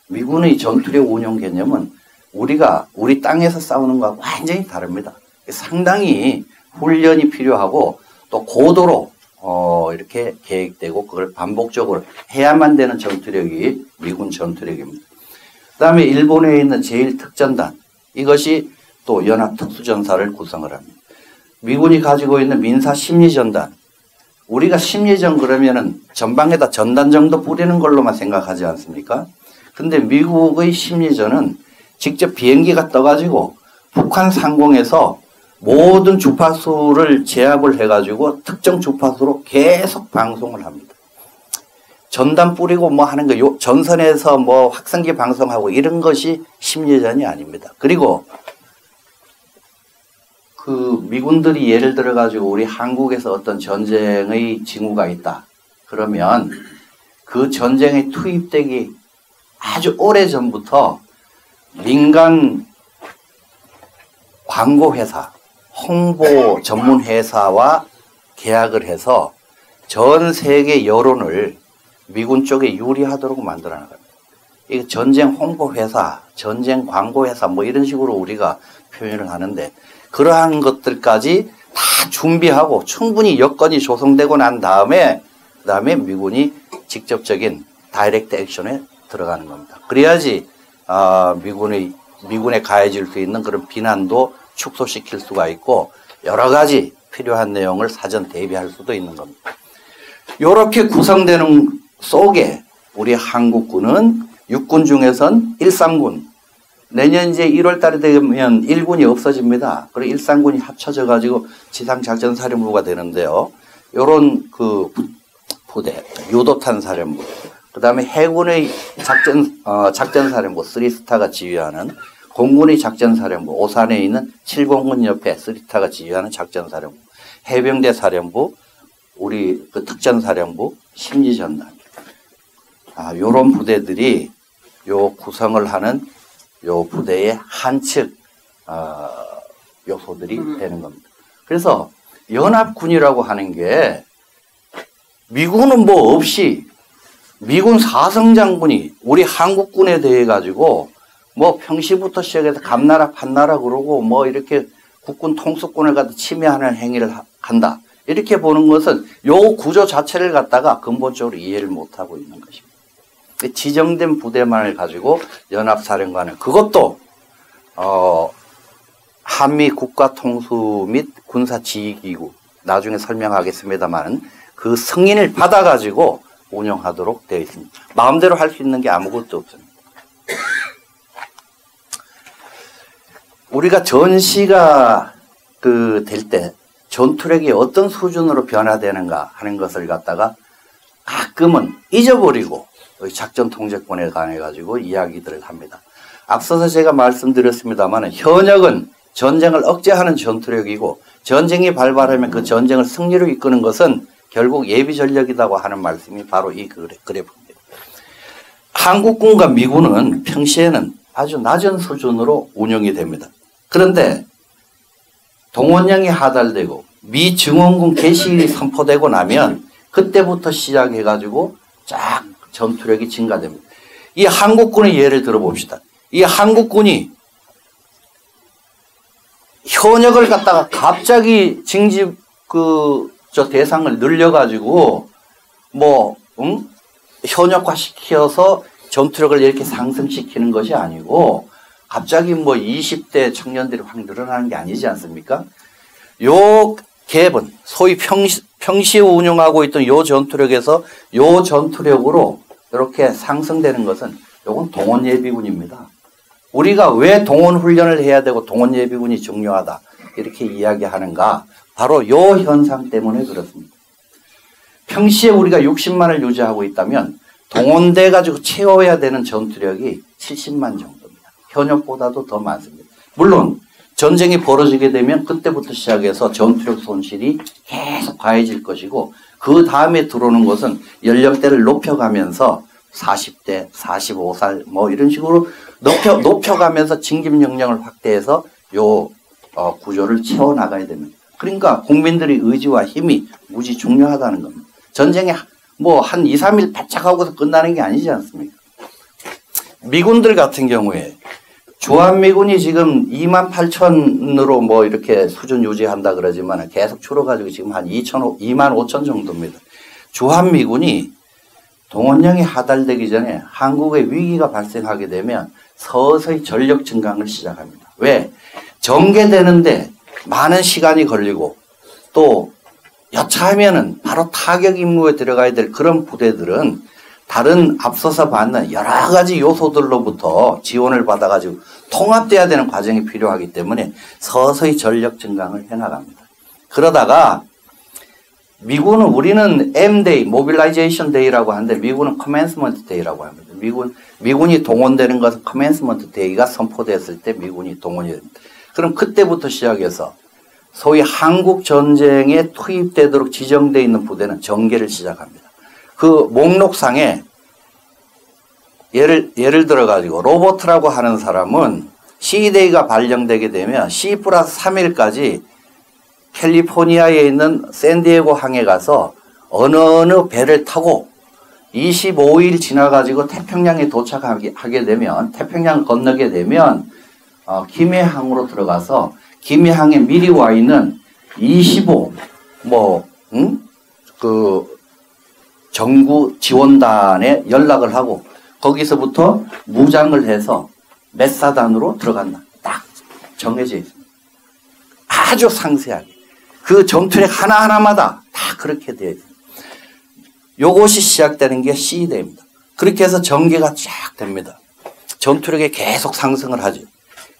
미군의 전투력 운용 개념은 우리가 우리 땅에서 싸우는 것과 완전히 다릅니다. 상당히 훈련이 필요하고 또 고도로 이렇게 계획되고 그걸 반복적으로 해야만 되는 전투력이 미군 전투력입니다. 그 다음에 일본에 있는 제1특전단 이것이 또 연합특수전사를 구성을 합니다. 미군이 가지고 있는 민사심리전단 우리가 심리전 그러면은 전방에다 전단 정도 뿌리는 걸로만 생각하지 않습니까? 근데 미국의 심리전은 직접 비행기가 떠가지고 북한 상공에서 모든 주파수를 제압을 해가지고 특정 주파수로 계속 방송을 합니다. 전단 뿌리고 뭐 하는 거, 전선에서 뭐 확성기 방송하고 이런 것이 심리전이 아닙니다. 그리고 그 미군들이 예를 들어가지고 우리 한국에서 어떤 전쟁의 징후가 있다. 그러면 그 전쟁에 투입되기 아주 오래 전부터 민간 광고회사, 홍보 전문 회사와 계약을 해서 전 세계 여론을 미군 쪽에 유리하도록 만들어 나갑니다. 이게 전쟁 홍보 회사, 전쟁 광고 회사 뭐 이런 식으로 우리가 표현을 하는데 그러한 것들까지 다 준비하고 충분히 여건이 조성되고 난 다음에 그다음에 미군이 직접적인 다이렉트 액션에 들어가는 겁니다. 그래야지 미군에 가해질 수 있는 그런 비난도 축소시킬 수가 있고 여러 가지 필요한 내용을 사전 대비할 수도 있는 겁니다. 이렇게 구성되는 속에 우리 한국군은 육군 중에선 일상군, 내년 이제 1월 달에 되면 1군이 없어집니다. 그리고 1상군이 합쳐져 가지고 지상작전사령부가 되는데요. 요런 그 부대, 유도탄 사령부, 그 다음에 해군의 작전사령부 3스타가 지휘하는 공군의 작전사령부, 오산에 있는 7공군 옆에 3스타가 지휘하는 작전사령부, 해병대 사령부, 우리 그 특전사령부, 심리전단. 요런 부대들이 요 구성을 하는 요 부대의 한측, 요소들이 되는 겁니다. 그래서 연합군이라고 하는 게 미군은 뭐 없이 미군 사성장군이 우리 한국군에 대해 가지고 뭐 평시부터 시작해서 감나라 판나라 그러고 뭐 이렇게 국군 통수권을 갖다 침해하는 행위를 한다. 이렇게 보는 것은 요 구조 자체를 갖다가 근본적으로 이해를 못하고 있는 것입니다. 지정된 부대만을 가지고 연합사령관은 그것도 한미 국가통수 및 군사지휘기구 나중에 설명하겠습니다만 그 승인을 받아가지고 운영하도록 되어 있습니다. 마음대로 할 수 있는 게 아무것도 없습니다. 우리가 전시가 될 때 전투력이 어떤 수준으로 변화되는가 하는 것을 갖다가 가끔은 잊어버리고 작전 통제권에 관해 가지고 이야기들을 합니다. 앞서서 제가 말씀드렸습니다만 현역은 전쟁을 억제하는 전투력이고 전쟁이 발발하면 그 전쟁을 승리로 이끄는 것은 결국 예비 전력이라고 하는 말씀이 바로 이 그래프입니다. 한국군과 미군은 평시에는 아주 낮은 수준으로 운영이 됩니다. 그런데 동원령이 하달되고 미 증원군 개시일이 선포되고 나면 그때부터 시작해가지고 쫙 전투력이 증가됩니다. 이 한국군의 예를 들어봅시다. 이 한국군이 현역을 갖다가 갑자기 징집 대상을 늘려가지고 현역화 시켜서 전투력을 이렇게 상승시키는 것이 아니고 갑자기 20대 청년들이 확 늘어나는 게 아니지 않습니까? 요 갭은 소위 평시에 운영하고 있던 요 전투력에서 요 전투력으로 이렇게 상승되는 것은 요건 동원예비군입니다. 우리가 왜 동원훈련을 해야 되고 동원예비군이 중요하다 이렇게 이야기하는가? 바로 요 현상 때문에 그렇습니다. 평시에 우리가 60만을 유지하고 있다면 동원돼 가지고 채워야 되는 전투력이 70만 정도입니다. 현역보다도 더 많습니다. 물론 전쟁이 벌어지게 되면 그때부터 시작해서 전투력 손실이 계속 가해질 것이고 그 다음에 들어오는 것은 연령대를 높여가면서 40대, 45살 이런 식으로 높여가면서 징집영령을 확대해서 요 구조를 채워나가야 됩니다. 그러니까 국민들의 의지와 힘이 무지 중요하다는 겁니다. 전쟁에 한 2, 3일 바짝 하고서 끝나는 게 아니지 않습니까? 미군들 같은 경우에 주한미군이 지금 28,000으로 이렇게 수준 유지한다 그러지만 계속 줄어가지고 지금 한 25,000 정도입니다. 주한미군이 동원령이 하달되기 전에 한국에 위기가 발생하게 되면 서서히 전력 증강을 시작합니다. 왜? 전개되는데 많은 시간이 걸리고 또 여차하면은 바로 타격 임무에 들어가야 될 그런 부대들은 다른 앞서서 봤는 여러 가지 요소들로부터 지원을 받아가지고 통합돼야 되는 과정이 필요하기 때문에 서서히 전력 증강을 해나갑니다. 그러다가 미군은 우리는 M-Day, 모빌라이제이션 데이라고 하는데 미군은 커맨스먼트 데이라고 합니다. 미군이 동원되는 것은 커맨스먼트 데이가 선포됐을 때 미군이 동원이 됩니다. 그럼 그때부터 시작해서 소위 한국 전쟁에 투입되도록 지정되어 있는 부대는 전개를 시작합니다. 그 목록상에 예를 들어 가지고 로버트라고 하는 사람은 C-Day가 발령되게 되면 C+3일까지 캘리포니아에 있는 샌디에고 항에 가서 어느 배를 타고 25일 지나가지고 태평양에 도착하게 되면 태평양 건너게 되면 김해항으로 들어가서 김해항에 미리 와 있는 25 정구 지원단에 연락을 하고 거기서부터 무장을 해서 몇 사단으로 들어간다. 딱 정해져 있습니다. 아주 상세하게. 그 전투력 하나하나마다 다 그렇게 되어 있습니다. 요것이 시작되는 게 C-Day입니다. 그렇게 해서 전개가 쫙 됩니다. 전투력이 계속 상승을 하죠.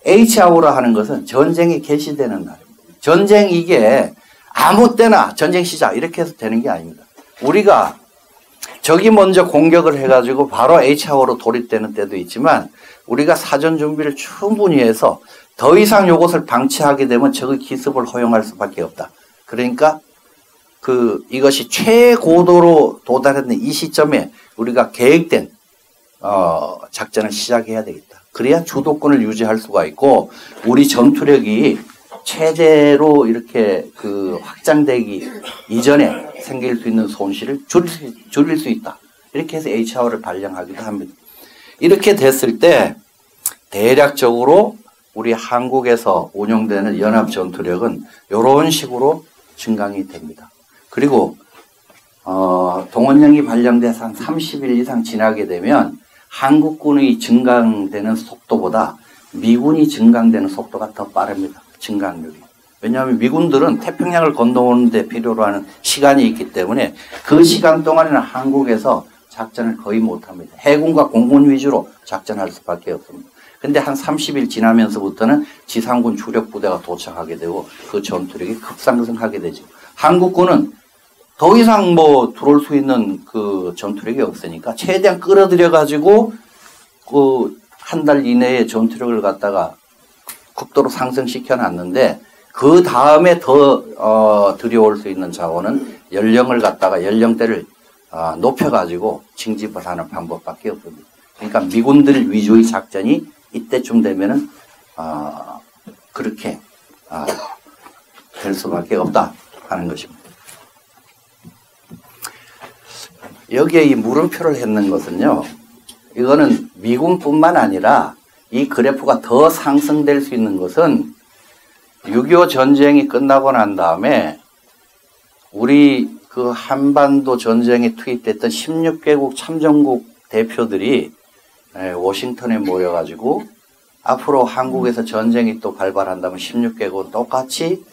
H아워라 하는 것은 전쟁이 개시되는 날입니다. 전쟁 이게 아무 때나 전쟁 시작 이렇게 해서 되는 게 아닙니다. 우리가 적이 먼저 공격을 해가지고 바로 H아워로 돌입되는 때도 있지만 우리가 사전 준비를 충분히 해서 더 이상 이것을 방치하게 되면 적의 기습을 허용할 수밖에 없다. 그러니까 이것이 최고도로 도달했는 이 시점에 우리가 계획된 작전을 시작해야 되겠다. 그래야 주도권을 유지할 수가 있고 우리 전투력이 최대로 이렇게 확장되기 이전에 생길 수 있는 손실을 줄일 수 있다. 이렇게 해서 H아워를 발령하기도 합니다. 이렇게 됐을 때 대략적으로 우리 한국에서 운영되는 연합 전투력은 이런 식으로 증강이 됩니다. 그리고 동원령이 발령돼서 한 30일 이상 지나게 되면 한국군의 증강되는 속도보다 미군이 증강되는 속도가 더 빠릅니다. 증강률이. 왜냐하면 미군들은 태평양을 건너오는 데 필요로 하는 시간이 있기 때문에 그 시간 동안에는 한국에서 작전을 거의 못합니다. 해군과 공군 위주로 작전할 수밖에 없습니다. 근데 한 30일 지나면서부터는 지상군 주력 부대가 도착하게 되고 그 전투력이 급상승하게 되죠. 한국군은 더 이상 들어올 수 있는 그 전투력이 없으니까 최대한 끌어들여 가지고 한 달 이내에 전투력을 갖다가 국도로 상승시켜 놨는데 그 다음에 더 들여올 수 있는 자원은 연령대를 높여 가지고 징집을 하는 방법밖에 없습니다. 그러니까 미군들 위주의 작전이 이때쯤 되면은 그렇게 될 수밖에 없다 하는 것입니다. 여기에 이 물음표를 했는 것은요, 이거는 미군뿐만 아니라 이 그래프가 더 상승될 수 있는 것은 6.25 전쟁이 끝나고 난 다음에 우리 그 한반도 전쟁에 투입됐던 16개국 참전국 대표들이 워싱턴에 모여가지고 앞으로 한국에서 전쟁이 또 발발한다면 16개국은 똑같이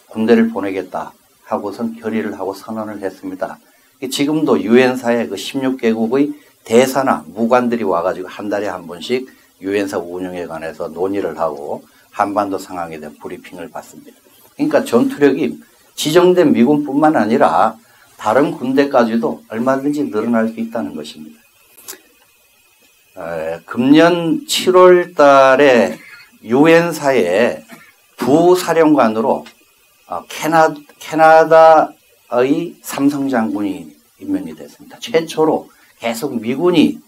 군대를 보내겠다 하고선 결의를 하고 선언을 했습니다. 지금도 유엔사의 그 16개국의 대사나 무관들이 와가지고 한 달에 한 번씩 유엔사 운영에 관해서 논의를 하고 한반도 상황에 대한 브리핑을 받습니다. 그러니까 전투력이 지정된 미군뿐만 아니라 다른 군대까지도 얼마든지 늘어날 수 있다는 것입니다. 금년 7월 달에 유엔사의 부사령관으로 캐나다의 삼성 장군이 임명이 됐습니다. 최초로 계속 미군이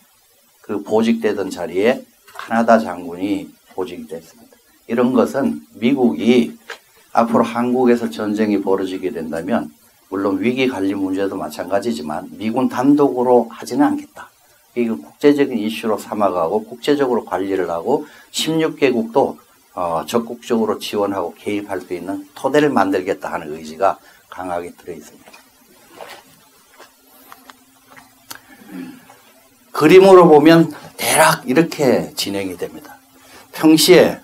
보직되던 자리에 캐나다 장군이 보직이 됐습니다. 이런 것은 미국이 앞으로 한국에서 전쟁이 벌어지게 된다면 물론 위기 관리 문제도 마찬가지지만 미군 단독으로 하지는 않겠다. 이거 국제적인 이슈로 삼아가고 국제적으로 관리를 하고 16개국도 적극적으로 지원하고 개입할 수 있는 토대를 만들겠다 하는 의지가 강하게 들어있습니다. 그림으로 보면 대략 이렇게 진행이 됩니다. 평시에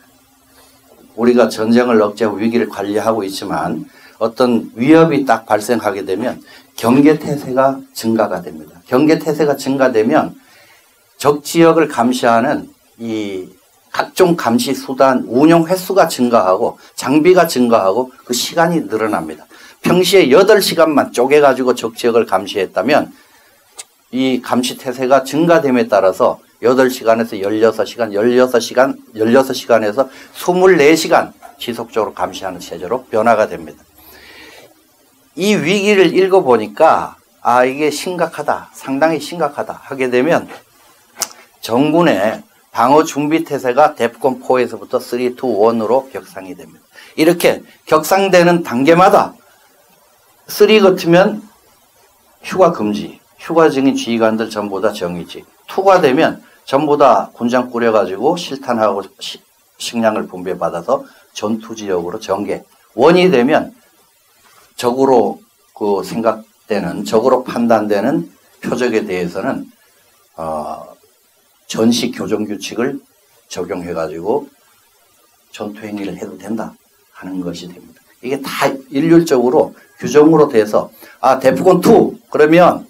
우리가 전쟁을 억제하고 위기를 관리하고 있지만 어떤 위협이 딱 발생하게 되면 경계태세가 증가가 됩니다. 경계태세가 증가되면 적 지역을 감시하는 이 각종 감시 수단 운용 횟수가 증가하고 장비가 증가하고 그 시간이 늘어납니다. 평시에 8시간만 쪼개가지고 적 지역을 감시했다면 이 감시 태세가 증가됨에 따라서 8시간에서 16시간에서 24시간 지속적으로 감시하는 체제로 변화가 됩니다. 이 위기를 읽어보니까 이게 심각하다, 상당히 심각하다 하게 되면 정군의 방어 준비 태세가 데프콘 4에서부터 3, 2, 1으로 격상이 됩니다. 이렇게 격상되는 단계마다 3 같으면 휴가 금지, 휴가 중인 지휘관들 전부 다 정위직. 2가 되면 전부 다 군장 꾸려가지고 실탄하고 식량을 분배받아서 전투지역으로 전개. 1이 되면 적으로 생각되는, 적으로 판단되는 표적에 대해서는 전시 교정 규칙을 적용해가지고 전투 행위를 해도 된다 하는 것이 됩니다. 이게 다 일률적으로 규정으로 돼서 데프콘 2 그러면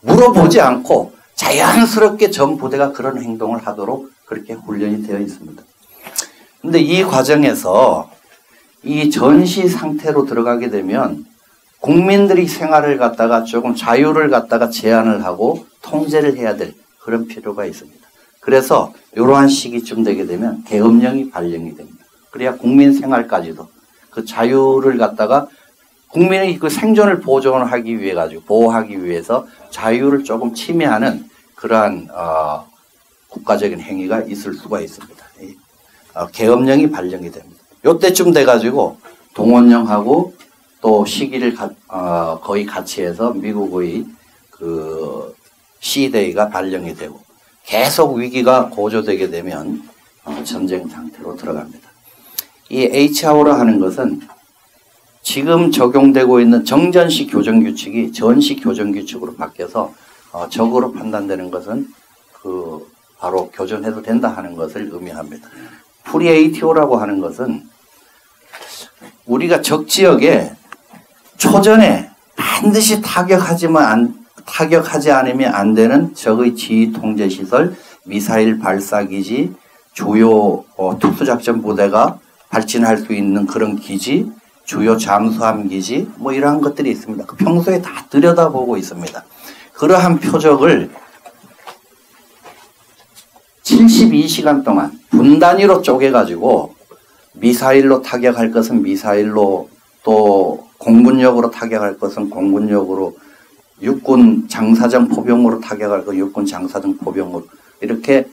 물어보지 않고 자연스럽게 전 부대가 그런 행동을 하도록 그렇게 훈련이 되어 있습니다. 근데 이 과정에서 이 전시 상태로 들어가게 되면 국민들이 생활을 갖다가 조금 자유를 갖다가 제한을 하고 통제를 해야 될 그런 필요가 있습니다. 그래서 이러한 시기쯤 되게 되면 계엄령이 발령이 됩니다. 그래야 국민 생활까지도 그 자유를 갖다가 국민의 그 생존을 보존하기 위해 가지고 보호하기 위해서 자유를 조금 침해하는 그러한 국가적인 행위가 있을 수가 있습니다. 계엄령이 발령이 됩니다. 요때쯤 돼가지고 동원령하고 또 시기를 거의 같이 해서 미국의 그 C-Day가 발령이 되고 계속 위기가 고조되게 되면 전쟁 상태로 들어갑니다. 이 H.R.로 하는 것은 지금 적용되고 있는 정전식 교정규칙이 전식 교정규칙으로 바뀌어서 적으로 판단되는 것은 그 바로 교전해도 된다 하는 것을 의미합니다. 프리-ATO라고 하는 것은 우리가 적지역에 초전에 반드시 타격하지 않으면 안 되는 적의 지휘 통제 시설, 미사일 발사 기지, 주요 특수작전 부대가 발진할 수 있는 그런 기지, 주요 잠수함 기지, 뭐 이러한 것들이 있습니다. 평소에 다 들여다보고 있습니다. 그러한 표적을 72시간 동안 분 단위로 쪼개가지고 미사일로 타격할 것은 미사일로, 또 공군력으로 타격할 것은 공군력으로, 육군 장사정 포병으로 타격할 것 육군 장사정 포병으로 이렇게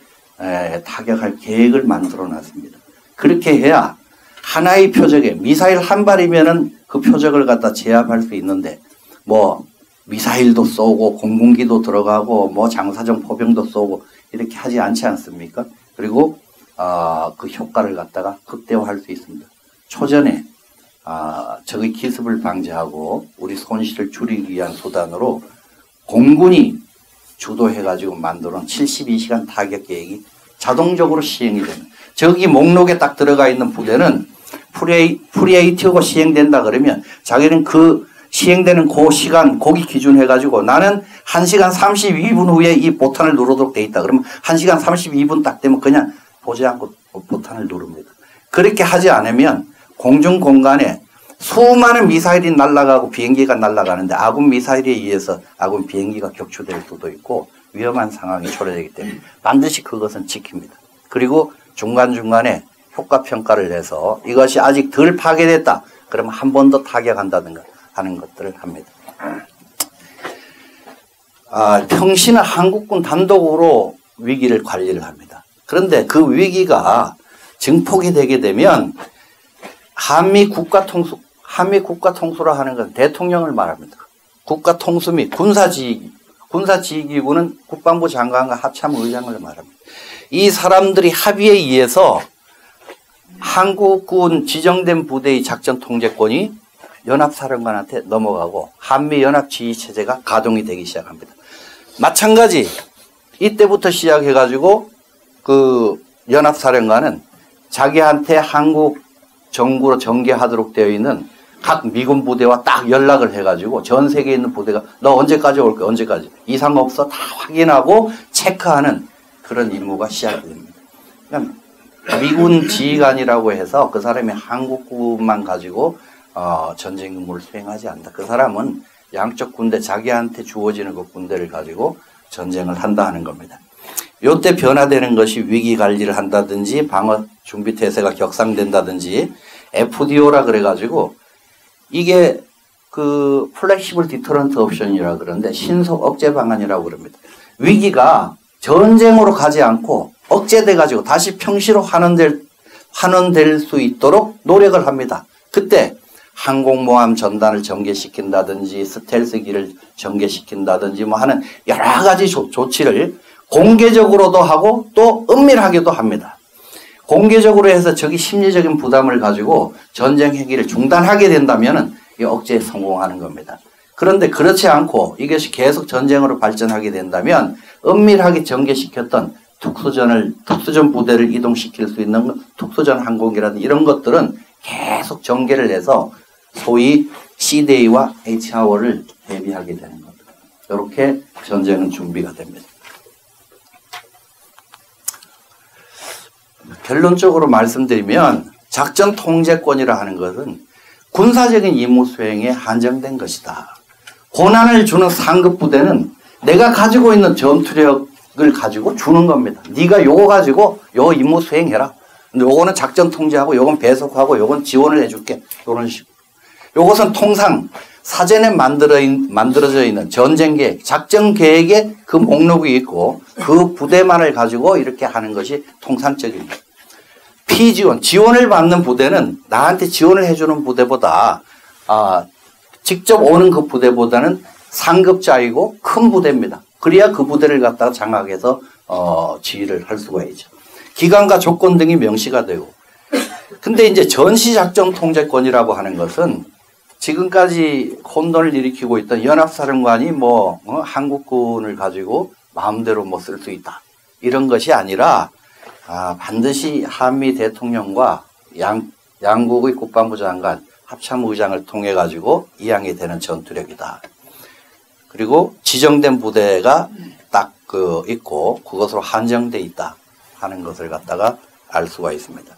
타격할 계획을 만들어 놨습니다. 그렇게 해야 하나의 표적에 미사일 한 발이면은 그 표적을 갖다 제압할 수 있는데 뭐 미사일도 쏘고 공군기도 들어가고 뭐 장사정 포병도 쏘고 이렇게 하지 않지 않습니까? 그리고 그 효과를 갖다가 극대화할 수 있습니다. 초전에 적의 기습을 방지하고 우리 손실을 줄이기 위한 수단으로 공군이 주도해가지고 만들어놓은 72시간 타격 계획이 자동적으로 시행이 됩니다. 적이 목록에 딱 들어가 있는 부대는 프리-ATO가 시행된다 그러면 자기는 그 시행되는 그 시간, 거기 기준해가지고 나는 1시간 32분 후에 이 보탄을 누르도록 돼 있다. 그러면 1시간 32분 딱 되면 그냥 보지 않고 보탄을 누릅니다. 그렇게 하지 않으면 공중 공간에 수많은 미사일이 날아가고 비행기가 날아가는데 아군 미사일에 의해서 아군 비행기가 격추될 수도 있고 위험한 상황이 초래되기 때문에 반드시 그것은 지킵니다. 그리고 중간중간에 효과평가를 해서 이것이 아직 덜 파괴됐다. 그러면 한 번 더 타격한다든가 하는 것들을 합니다. 평시는 한국군 단독으로 위기를 관리를 합니다. 그런데 그 위기가 증폭이 되게 되면 한미 국가 통수라 하는 건 대통령을 말합니다. 국가 통수 및 군사지휘기구는 국방부 장관과 합참의장을 말합니다. 이 사람들이 합의에 의해서 한국군 지정된 부대의 작전 통제권이 연합사령관한테 넘어가고 한미연합지휘체제가 가동이 되기 시작합니다. 마찬가지 이때부터 시작해가지고 그 연합사령관은 자기한테 한국 정부로 전개하도록 되어 있는 각 미군 부대와 딱 연락을 해가지고 전 세계에 있는 부대가 너 언제까지 올 거야? 언제까지? 이상 없어? 다 확인하고 체크하는 그런 임무가 시작됩니다. 그러니까 미군 지휘관이라고 해서 그 사람이 한국군만 가지고 전쟁 임무를 수행하지 않는다. 그 사람은 양쪽 군대 자기한테 주어지는 그 군대를 가지고 전쟁을 한다 하는 겁니다. 요때 변화되는 것이 위기 관리를 한다든지 방어 준비 태세가 격상된다든지 FDO라 그래가지고 이게 그 플렉시블 디터런트 옵션이라 그러는데 신속 억제 방안이라고 그럽니다. 위기가 전쟁으로 가지 않고 억제돼가지고 다시 평시로 환원될 수 있도록 노력을 합니다. 그때 항공모함 전단을 전개시킨다든지 스텔스기를 전개시킨다든지 뭐 하는 여러 가지 조치를 공개적으로도 하고 또 은밀하게도 합니다. 공개적으로 해서 적이 심리적인 부담을 가지고 전쟁 행위를 중단하게 된다면 이 억제에 성공하는 겁니다. 그런데 그렇지 않고 이것이 계속 전쟁으로 발전하게 된다면 은밀하게 전개시켰던 특수전 부대를 이동시킬 수 있는 특수전 항공기라든지 이런 것들은 계속 전개를 해서 소위 C-Day와 H-Hour를 대비하게 되는 겁니다. 이렇게 전쟁은 준비가 됩니다. 결론적으로 말씀드리면 작전 통제권이라 하는 것은 군사적인 임무 수행에 한정된 것이다. 고난을 주는 상급 부대는 내가 가지고 있는 전투력을 가지고 주는 겁니다. 네가 요거 가지고 요 임무 수행해라. 근데 요거는 작전 통제하고 요건 배속하고 요건 지원을 해줄게. 요런 식으로. 요것은 통상 사전에 만들어져 있는 전쟁 계획, 작전 계획에 그 목록이 있고 그 부대만을 가지고 이렇게 하는 것이 통상적입니다. 피지원, 지원을 받는 부대는 나한테 지원을 해주는 부대보다 직접 오는 그 부대보다는 상급자이고 큰 부대입니다. 그래야 그 부대를 갖다가 장악해서 지휘를 할 수가 있죠. 기간과 조건 등이 명시가 되고. 근데 이제 전시작전 통제권이라고 하는 것은 지금까지 혼돈을 일으키고 있던 연합사령관이 한국군을 가지고 마음대로 쓸 수 있다. 이런 것이 아니라 반드시 한미 대통령과 양국의 국방부 장관, 합참의장을 통해 가지고 이양이 되는 전투력이다. 그리고 지정된 부대가 딱 있고 그것으로 한정돼 있다 하는 것을 갖다가 알 수가 있습니다.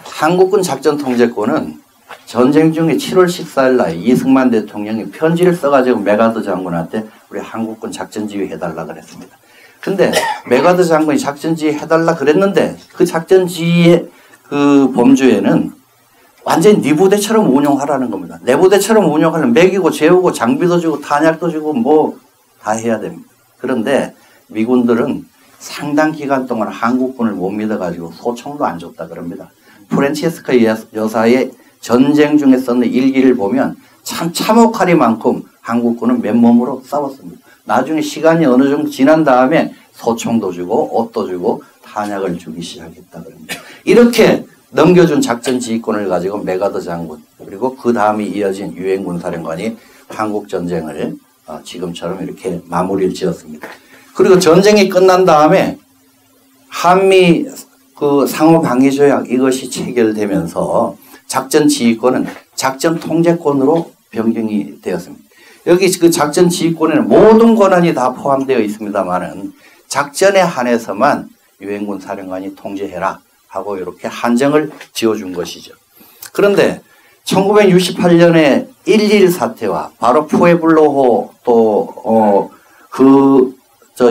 한국군 작전 통제권은 전쟁 중에 7월 14일 날 이승만 대통령이 편지를 써가지고 메가더 장군한테 우리 한국군 작전 지휘 해달라 그랬습니다. 근데 메가더 장군이 작전 지휘 해달라 그랬는데 그 작전 지휘의 그 범주에는 완전히 네 부대처럼 운용하라는 겁니다. 내 부대처럼 운용하려면 먹이고 재우고 장비도 주고 탄약도 주고 다 해야 됩니다. 그런데 미군들은 상당 기간 동안 한국군을 못 믿어가지고 소총도 안 줬다 그럽니다. 프란체스카 여사의 전쟁 중에 썼는 일기를 보면 참 참혹하리만큼 한국군은 맨몸으로 싸웠습니다. 나중에 시간이 어느 정도 지난 다음에 소총도 주고 옷도 주고 탄약을 주기 시작했다 그럽니다. 이렇게 넘겨준 작전 지휘권을 가지고 메가더 장군 그리고 그 다음에 이어진 유엔군 사령관이 한국 전쟁을 지금처럼 이렇게 마무리를 지었습니다. 그리고 전쟁이 끝난 다음에 한미 상호 방위 조약 이것이 체결되면서 작전 지휘권은 작전 통제권으로 변경이 되었습니다. 여기 그 작전 지휘권에는 모든 권한이 다 포함되어 있습니다만은 작전에 한해서만 유엔군 사령관이 통제해라 하고 이렇게 한정을 지어준 것이죠. 그런데 1968년에 1.1 사태와 바로 푸에블로호 또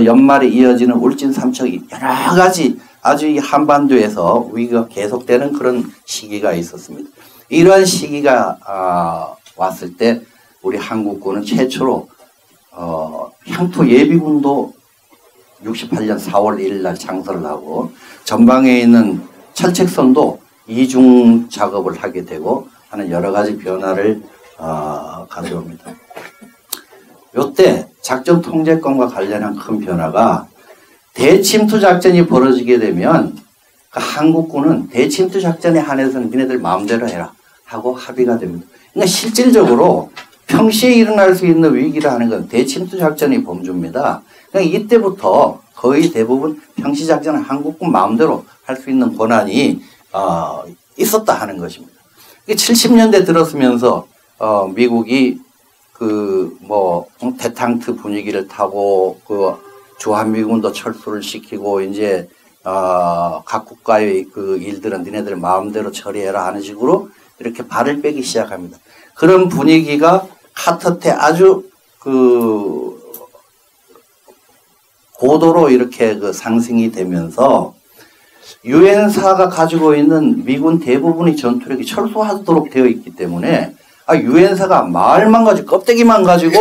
연말에 이어지는 울진 삼척이 여러 가지 아주 이 한반도에서 위기가 계속되는 그런 시기가 있었습니다. 이러한 시기가 왔을 때 우리 한국군은 최초로 향토 예비군도 68년 4월 1일 날 창설을 하고 전방에 있는 철책선도 이중 작업을 하게 되고 하는 여러 가지 변화를 가져옵니다. 이때 작전 통제권과 관련한 큰 변화가 대침투 작전이 벌어지게 되면 한국군은 대침투 작전에 한해서는 니네들 마음대로 해라 하고 합의가 됩니다. 그러니까 실질적으로 평시에 일어날 수 있는 위기라 하는 건 대침투 작전이 범주입니다. 그러니까 이때부터 거의 대부분 평시 작전은 한국군 마음대로 할 수 있는 권한이 있었다 하는 것입니다. 70년대 들었으면서 미국이 대탕트 분위기를 타고 주한미군도 철수를 시키고 이제 각 국가의 그 일들은 니네들 마음대로 처리해라 하는 식으로 이렇게 발을 빼기 시작합니다. 그런 분위기가 카터 때 아주 고도로 이렇게 상승이 되면서 유엔사가 가지고 있는 미군 대부분의 전투력이 철수하도록 되어 있기 때문에 유엔사가 말만 가지고 껍데기만 가지고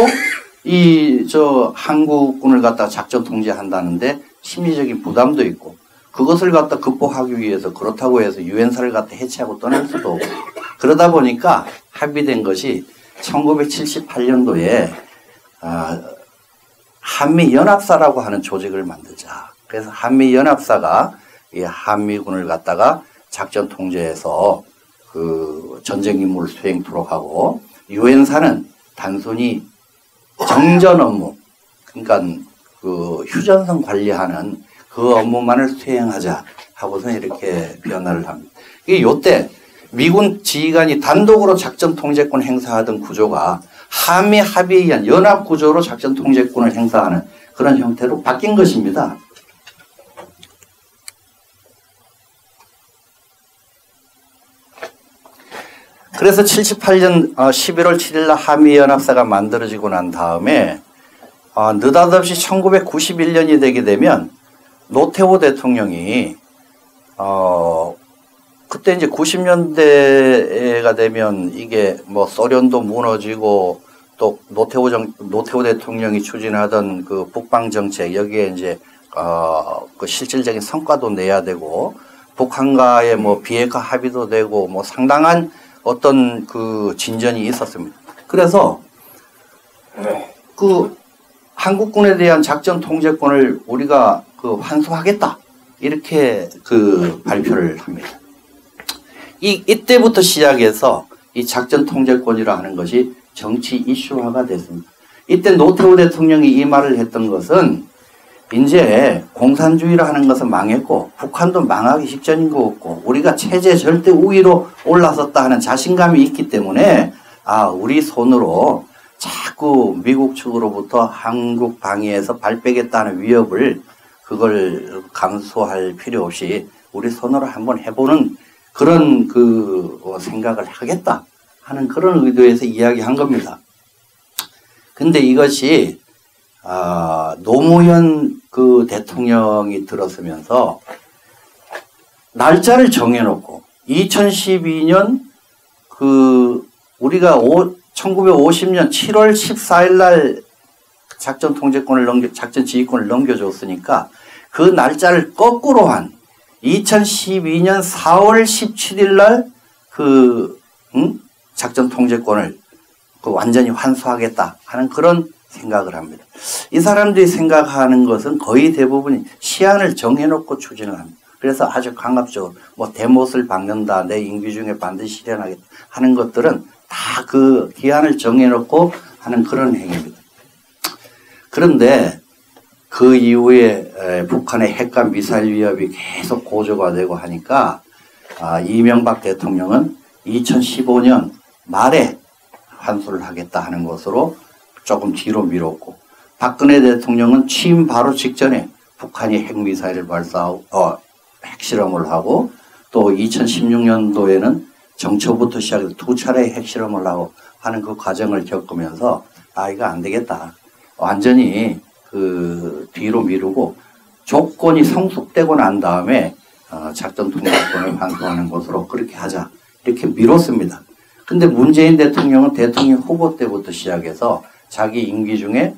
한국군을 갖다 작전 통제한다는데 심리적인 부담도 있고 그것을 갖다 극복하기 위해서 그렇다고 해서 유엔사를 갖다 해체하고 떠날 수도 없고 그러다 보니까 합의된 것이 1978년도에 한미연합사라고 하는 조직을 만들자. 그래서 한미연합사가 이 한미군을 갖다가 작전 통제해서 전쟁 임무를 수행토록 하고 유엔사는 단순히 정전 업무, 그러니까 휴전선 관리하는 그 업무만을 수행하자 하고서 이렇게 변화를 합니다. 이때 미군 지휘관이 단독으로 작전 통제권 행사하던 구조가 한미 합의에 의한 연합 구조로 작전 통제권을 행사하는 그런 형태로 바뀐 것입니다. 그래서 78년 11월 7일 날 한미연합사가 만들어지고 난 다음에 느닷없이 1991년이 되게 되면 노태우 대통령이 그때 이제 90년대가 되면 이게 뭐 소련도 무너지고 또 노태우 대통령이 추진하던 그 북방 정책 여기에 이제 그 실질적인 성과도 내야 되고 북한과의 뭐 비핵화 합의도 되고 뭐 상당한 어떤 그 진전이 있었습니다. 그래서 그 한국군에 대한 작전 통제권을 우리가 그 환수하겠다 이렇게 그 발표를 합니다. 이때부터 시작해서 이 작전 통제권이라 하는 것이 정치 이슈화가 됐습니다. 이때 노태우 대통령이 이 말을 했던 것은 이제 공산주의라 하는 것은 망했고 북한도 망하기 직전인 것 같고 우리가 체제 절대 우위로 올라섰다 하는 자신감이 있기 때문에 우리 손으로 자꾸 미국 측으로부터 한국 방위에서 발 빼겠다는 위협을 그걸 감수할 필요 없이 우리 손으로 한번 해보는 그런 그 생각을 하겠다 하는 그런 의도에서 이야기한 겁니다. 근데 이것이 노무현 그 대통령이 들었으면서 날짜를 정해놓고 2012년 그 우리가 1950년 7월 14일 날 작전 통제권을 작전 지휘권을 넘겨줬으니까 그 날짜를 거꾸로 한 2012년 4월 17일 날 그 작전 통제권을 그 완전히 환수하겠다 하는 그런 생각을 합니다. 이 사람들이 생각하는 것은 거의 대부분이 시한을 정해놓고 추진을 합니다. 그래서 아주 강압적으로 뭐 대못을 박는다, 내 임기 중에 반드시 실현하겠다 하는 것들은 다 그 기한을 정해놓고 하는 그런 행위입니다. 그런데 그 이후에 북한의 핵과 미사일 위협이 계속 고조가 되고 하니까 이명박 대통령은 2015년 말에 환수를 하겠다 하는 것으로 조금 뒤로 미뤘고 박근혜 대통령은 취임 바로 직전에 북한이 핵미사일을 발사하고 핵실험을 하고 또 2016년도에는 정초부터 시작해서 2차례 핵실험을 하고 하는 그 과정을 겪으면서 이거 안 되겠다. 완전히 그 뒤로 미루고 조건이 성숙되고 난 다음에 작전 통제권을 환수하는 것으로 그렇게 하자. 이렇게 미뤘습니다. 근데 문재인 대통령은 대통령 후보 때부터 시작해서 자기 임기 중에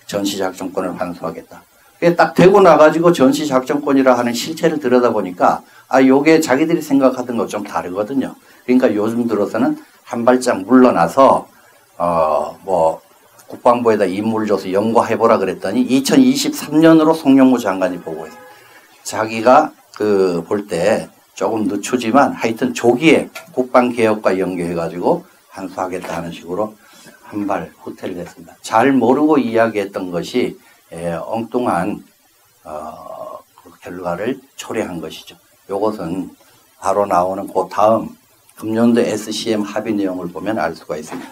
전시작전권을 환수하겠다. 그게 딱 되고 나가지고 전시작전권이라 하는 실체를 들여다보니까 요게 자기들이 생각하던 거 좀 다르거든요. 그러니까 요즘 들어서는 한 발짝 물러나서 뭐 국방부에다 임무를 줘서 연구해보라 그랬더니 2023년으로 송영무 장관이 보고 있어요. 자기가 그 볼 때 조금 늦추지만 하여튼 조기에 국방개혁과 연계해가지고 환수하겠다 하는 식으로 한 발 후퇴를 했습니다. 잘 모르고 이야기했던 것이 엉뚱한 그 결과를 초래한 것이죠. 이것은 바로 나오는 그 다음 금년도 SCM 합의 내용을 보면 알 수가 있습니다.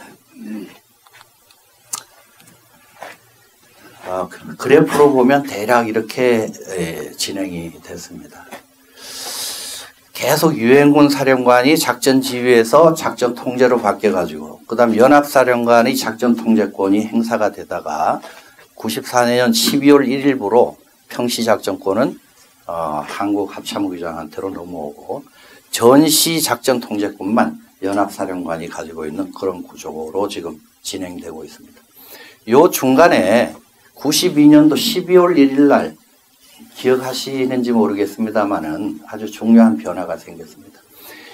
그래프로 보면 대략 이렇게 진행이 됐습니다. 계속 유엔군 사령관이 작전 지휘에서 작전 통제로 바뀌어가지고 그 다음 연합사령관의 작전 통제권이 행사가 되다가 94년 12월 1일부로 평시작전권은 한국합참의장한테로 넘어오고 전시 작전 통제권만 연합사령관이 가지고 있는 그런 구조로 지금 진행되고 있습니다. 요 중간에 92년도 12월 1일 날 기억하시는지 모르겠습니다만은 아주 중요한 변화가 생겼습니다.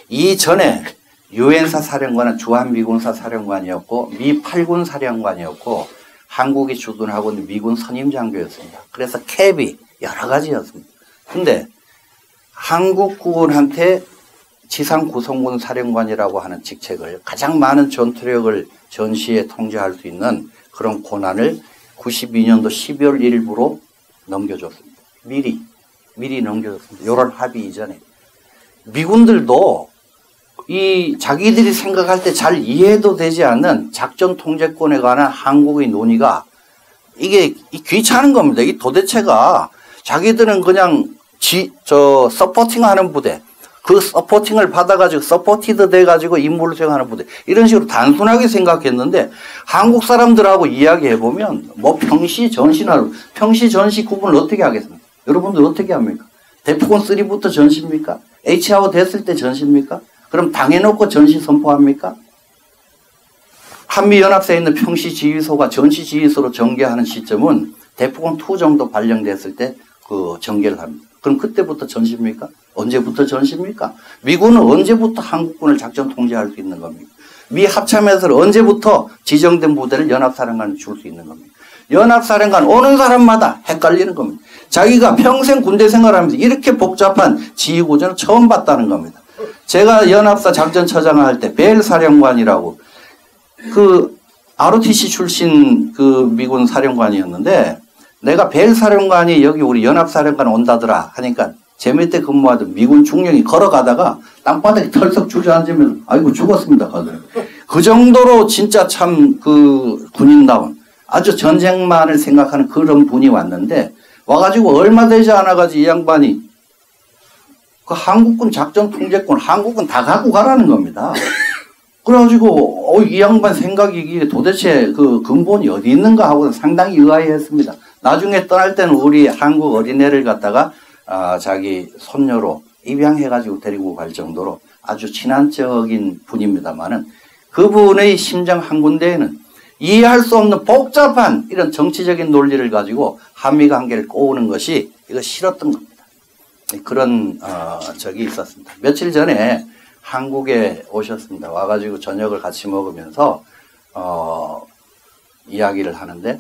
이전에 유엔사 사령관은 주한미군사 사령관이었고 미 8군 사령관이었고 한국이 주둔하고 있는 미군 선임장교였습니다. 그래서 캡이 여러 가지였습니다. 근데 한국군한테 지상구성군 사령관이라고 하는 직책을 가장 많은 전투력을 전시에 통제할 수 있는 그런 권한을 92년도 12월 1일부로 넘겨줬습니다. 미리 넘겨줬습니다. 요런 합의 이전에. 미군들도 이 자기들이 생각할 때 잘 이해도 되지 않는 작전 통제권에 관한 한국의 논의가 이게 귀찮은 겁니다. 이 도대체가 자기들은 그냥 서포팅 하는 부대, 그 서포팅을 받아가지고 서포티드 돼가지고 임무를 수행하는 부대 이런 식으로 단순하게 생각했는데 한국 사람들하고 이야기해보면 뭐 평시 전시나 평시 전시 구분을 어떻게 하겠습니까? 여러분들 어떻게 합니까? 대포권 3부터 전시입니까? H하고 됐을 때 전시입니까? 그럼 당해놓고 전시 선포합니까? 한미연합사에 있는 평시지휘소가 전시지휘소로 전개하는 시점은 대포권 2 정도 발령됐을 때 그 전개를 합니다. 그럼 그때부터 전시입니까? 언제부터 전시입니까? 미군은 언제부터 한국군을 작전 통제할 수 있는 겁니까? 미 합참에서는 언제부터 지정된 부대를 연합사령관에 줄 수 있는 겁니까? 연합사령관 오는 사람마다 헷갈리는 겁니다. 자기가 평생 군대 생활하면서 이렇게 복잡한 지휘구조는 처음 봤다는 겁니다. 제가 연합사 작전처장을 할 때 벨 사령관이라고 그 ROTC 출신 그 미군 사령관이었는데 내가 벨 사령관이 여기 우리 연합사령관 온다더라 하니까 제 밑에 근무하던 미군 중령이 걸어가다가 땅바닥에 털썩 주저앉으면서 아이고 죽었습니다. 그 정도로 진짜 참 그 군인다운 아주 전쟁만을 생각하는 그런 분이 왔는데 와가지고 얼마 되지 않아가지고 이 양반이 그 한국군 작전 통제권 한국은 다 갖고 가라는 겁니다. 그래가지고 이 양반 생각이 이게 도대체 그 근본이 어디 있는가 하고 상당히 의아해했습니다. 나중에 떠날 때는 우리 한국 어린애를 갖다가 자기 손녀로 입양해가지고 데리고 갈 정도로 아주 친한적인 분입니다만은 그분의 심정 한 군데에는 이해할 수 없는 복잡한 이런 정치적인 논리를 가지고 한미 관계를 꼬우는 것이 이거 싫었던 겁니다. 그런 적이 있었습니다. 며칠 전에 한국에 오셨습니다. 와가지고 저녁을 같이 먹으면서 이야기를 하는데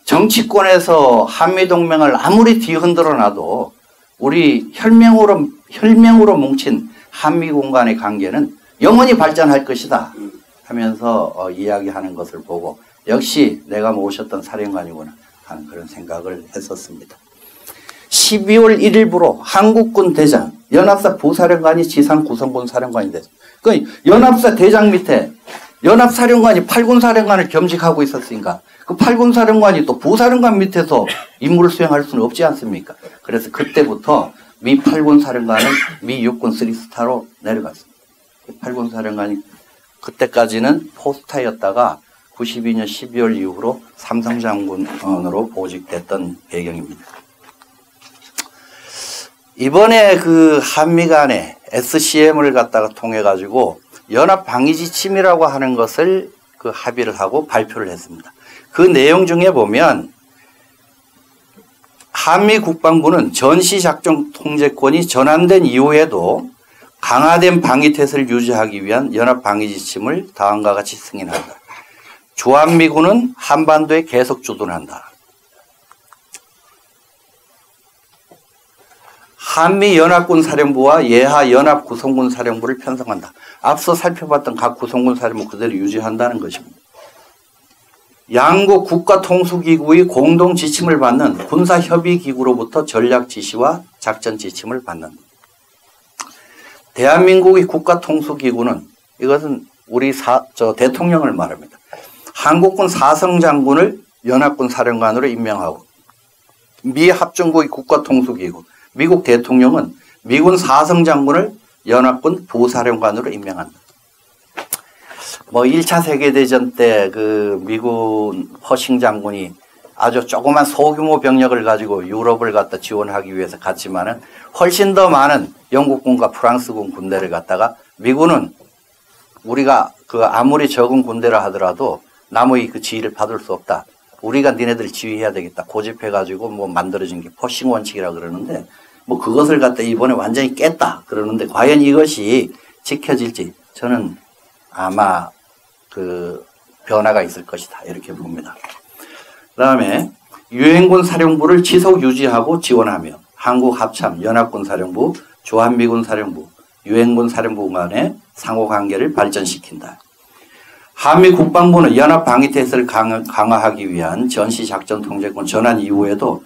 정치권에서 한미동맹을 아무리 뒤흔들어 놔도 우리 혈맹으로 뭉친 한미군 간의 관계는 영원히 발전할 것이다 하면서 이야기하는 것을 보고 역시 내가 모셨던 사령관이구나 하는 그런 생각을 했었습니다. 12월 1일부로 한국군 대장, 연합사 부사령관이 지상 구성군 사령관이 됐습니다. 그 연합사 대장 밑에 연합사령관이 8군 사령관을 겸직하고 있었으니까 그 8군 사령관이 또 부사령관 밑에서 임무를 수행할 수는 없지 않습니까? 그래서 그때부터 미 8군 사령관은 미 6군 3스타로 내려갔습니다. 8군 사령관이 그때까지는 포스타였다가 92년 12월 이후로 삼성장군으로 보직됐던 배경입니다. 이번에 그 한미 간에 SCM을 갖다가 통해 가지고 연합 방위 지침이라고 하는 것을 그 합의를 하고 발표를 했습니다. 그 내용 중에 보면 한미 국방부는 전시 작전 통제권이 전환된 이후에도 강화된 방위 태세를 유지하기 위한 연합 방위 지침을 다음과 같이 승인한다. 주한미군은 한반도에 계속 주둔한다. 한미연합군 사령부와 예하 연합 구성군 사령부를 편성한다. 앞서 살펴봤던 각 구성군 사령부 그대로 유지한다는 것입니다. 양국 국가통수기구의 공동 지침을 받는 군사협의기구로부터 전략 지시와 작전 지침을 받는다. 대한민국의 국가통수기구는 이것은 우리 대통령을 말합니다. 한국군 사성장군을 연합군 사령관으로 임명하고 미 합중국의 국가통수기구 미국 대통령은 미군 사성장군을 연합군 부사령관으로 임명한다. 뭐 1차 세계대전 때 그 미군 퍼싱 장군이 아주 조그만 소규모 병력을 가지고 유럽을 갖다 지원하기 위해서 갔지만은 훨씬 더 많은 영국군과 프랑스군 군대를 갖다가 미군은 우리가 그 아무리 적은 군대라 하더라도 남의 그 지휘를 받을 수 없다. 우리가 니네들 지휘해야 되겠다. 고집해가지고 뭐 만들어진 게 퍼싱 원칙이라 그러는데 뭐 그것을 갖다 이번에 완전히 깼다 그러는데 과연 이것이 지켜질지 저는 아마 그 변화가 있을 것이다 이렇게 봅니다. 그 다음에 유엔군 사령부를 지속 유지하고 지원하며 한국 합참, 연합군 사령부, 주한미군 사령부, 유엔군 사령부 간의 상호관계를 발전시킨다. 한미 국방부는 연합 방위태세를 강화하기 위한 전시작전 통제권 전환 이후에도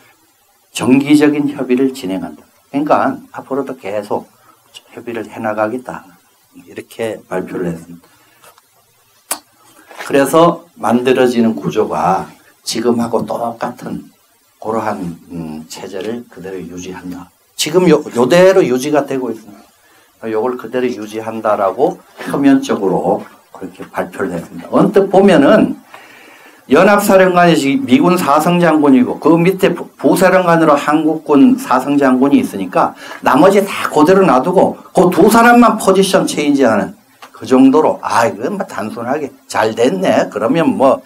정기적인 협의를 진행한다. 그러니까 앞으로도 계속 협의를 해나가겠다. 이렇게 발표를 했습니다. 그래서 만들어지는 구조가 지금하고 똑같은 그러한 체제를 그대로 유지한다. 지금 요대로 유지가 되고 있습니다. 요걸 그대로 유지한다라고 표면적으로 그렇게 발표를 했습니다. 언뜻 보면은 연합사령관이 미군 사성장군이고 그 밑에 부사령관으로 한국군 사성장군이 있으니까 나머지 다 그대로 놔두고 그 두 사람만 포지션 체인지하는 그 정도로 이건 뭐 단순하게 잘 됐네. 그러면 뭐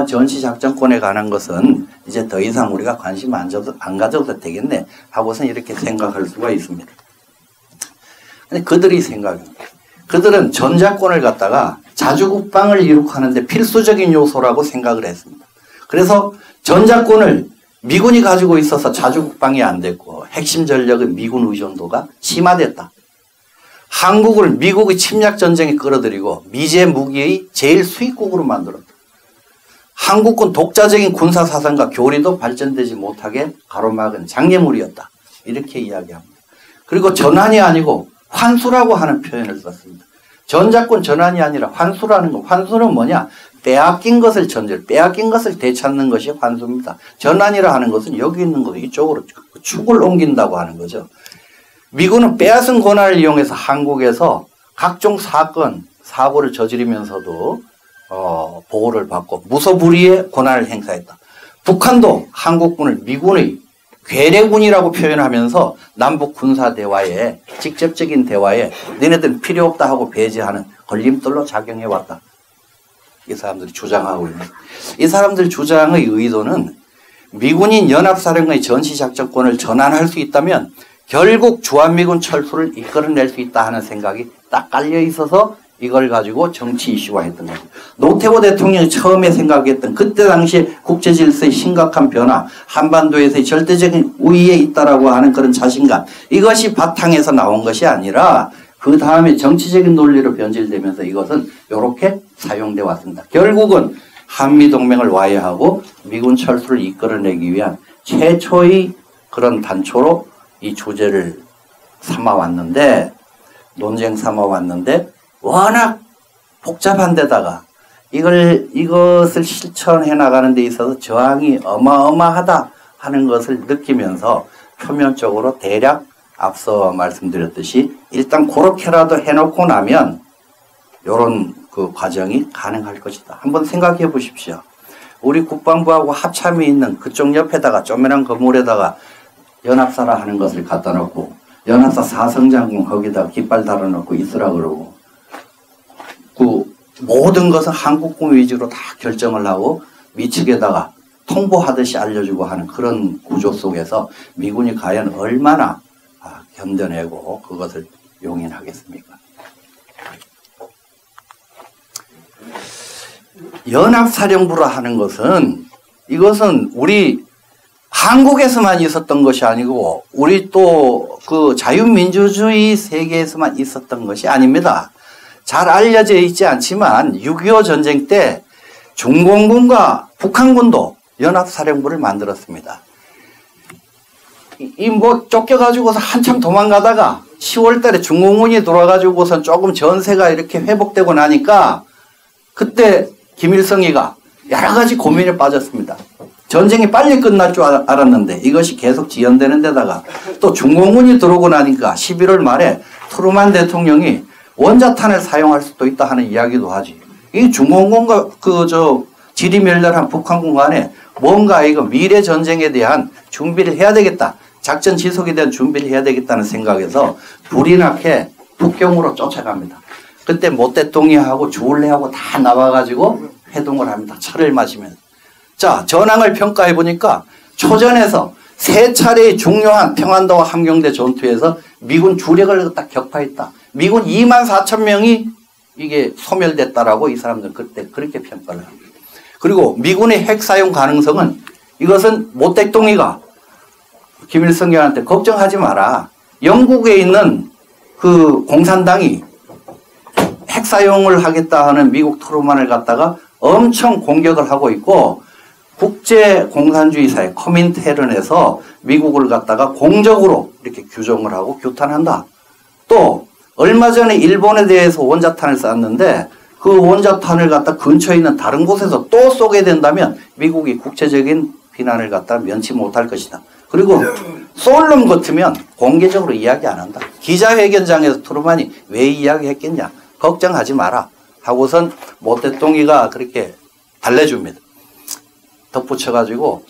전시작전권에 관한 것은 이제 더 이상 우리가 관심 안 가져도 되겠네 하고선 이렇게 생각할 수가 있습니다. 근데 그들이 생각합니다. 그들은 전자권을 갖다가 자주국방을 이룩하는데 필수적인 요소라고 생각을 했습니다. 그래서 전자권을 미군이 가지고 있어서 자주국방이 안 됐고 핵심 전력은 미군 의존도가 심화됐다. 한국을 미국의 침략전쟁에 끌어들이고 미제 무기의 제일 수입국으로 만들었다. 한국군 독자적인 군사사상과 교리도 발전되지 못하게 가로막은 장애물이었다. 이렇게 이야기합니다. 그리고 전환이 아니고 환수라고 하는 표현을 썼습니다. 전자권 전환이 아니라 환수라는 거. 환수는 뭐냐? 빼앗긴 것을 빼앗긴 것을 되찾는 것이 환수입니다. 전환이라 하는 것은 여기 있는 거 이쪽으로 축을 옮긴다고 하는 거죠. 미군은 빼앗은 권한을 이용해서 한국에서 각종 사건, 사고를 저지르면서도 보호를 받고 무소불위의 권한을 행사했다. 북한도 한국군을 미군의 괴뢰군이라고 표현하면서 남북 군사 대화에 직접적인 대화에 너네들은 필요 없다 하고 배제하는 걸림돌로 작용해왔다. 이 사람들이 주장하고 있는. 이 사람들 주장의 의도는 미군인 연합사령관의 전시작전권을 전환할 수 있다면 결국 주한미군 철수를 이끌어낼 수 있다 하는 생각이 딱 깔려 있어서 이걸 가지고 정치 이슈화했던 겁니다. 노태우 대통령이 처음에 생각했던 그때 당시 국제질서의 심각한 변화, 한반도에서의 절대적인 우위에 있다라고 하는 그런 자신감, 이것이 바탕에서 나온 것이 아니라 그 다음에 정치적인 논리로 변질되면서 이것은 이렇게 사용되어 왔습니다. 결국은 한미동맹을 와해하고 미군 철수를 이끌어내기 위한 최초의 그런 단초로 이 주제를 삼아왔는데, 논쟁 삼아왔는데 워낙 복잡한 데다가 이것을 실천해 나가는 데 있어서 저항이 어마어마하다 하는 것을 느끼면서 표면적으로 대략 앞서 말씀드렸듯이 일단 그렇게라도 해놓고 나면 이런 그 과정이 가능할 것이다. 한번 생각해 보십시오. 우리 국방부하고 합참이 있는 그쪽 옆에다가 조그만한 건물에다가 연합사라 하는 것을 갖다 놓고 연합사 사성장군 거기다가 깃발 달아놓고 있으라 그러고 그 모든 것은 한국군 위주로 다 결정을 하고 미측에다가 통보하듯이 알려주고 하는 그런 구조 속에서 미군이 과연 얼마나 견뎌내고 그것을 용인하겠습니까? 연합사령부라 하는 것은 이것은 우리 한국에서만 있었던 것이 아니고 우리 또 그 자유민주주의 세계에서만 있었던 것이 아닙니다. 잘 알려져 있지 않지만 6.25 전쟁 때 중공군과 북한군도 연합사령부를 만들었습니다. 뭐 쫓겨가지고서 한참 도망가다가 10월 달에 중공군이 돌아가지고선 조금 전세가 이렇게 회복되고 나니까 그때 김일성이가 여러 가지 고민에 빠졌습니다. 전쟁이 빨리 끝날 줄 알았는데 이것이 계속 지연되는 데다가 또 중공군이 들어오고 나니까 11월 말에 트루만 대통령이 원자탄을 사용할 수도 있다 하는 이야기도 하지. 이 중공군과 지리멸렬한 북한군 간에 뭔가 이거 미래 전쟁에 대한 준비를 해야 되겠다. 작전 지속에 대한 준비를 해야 되겠다는 생각에서 불이 나게 북경으로 쫓아갑니다. 그때 모 대통령하고 주울레하고 다 나와가지고 회동을 합니다. 차를 마시면서. 자, 전황을 평가해 보니까 초전에서 세 차례의 중요한 평안도와 함경대 전투에서 미군 주력을 딱 격파했다. 미군 24,000명이 이게 소멸됐다라고 이 사람들 그때 그렇게 평가를 합니다. 그리고 미군의 핵 사용 가능성은 이것은 모 대통령이가 김일성한테 걱정하지 마라. 영국에 있는 그 공산당이 핵 사용을 하겠다 하는 미국 트루만을 갖다가 엄청 공격을 하고 있고 국제 공산주의 사회 코민테른에서 미국을 갖다가 공적으로 이렇게 규정을 하고 규탄한다. 또 얼마 전에 일본에 대해서 원자탄을 쐈는데 그 원자탄을 갖다 근처에 있는 다른 곳에서 또 쏘게 된다면 미국이 국제적인 비난을 갖다 면치 못할 것이다. 그리고 쏠 놈 같으면 공개적으로 이야기 안 한다. 기자회견장에서 트루만이 왜 이야기했겠냐. 걱정하지 마라 하고선 모태똥이가 그렇게 달래줍니다. 덧붙여가지고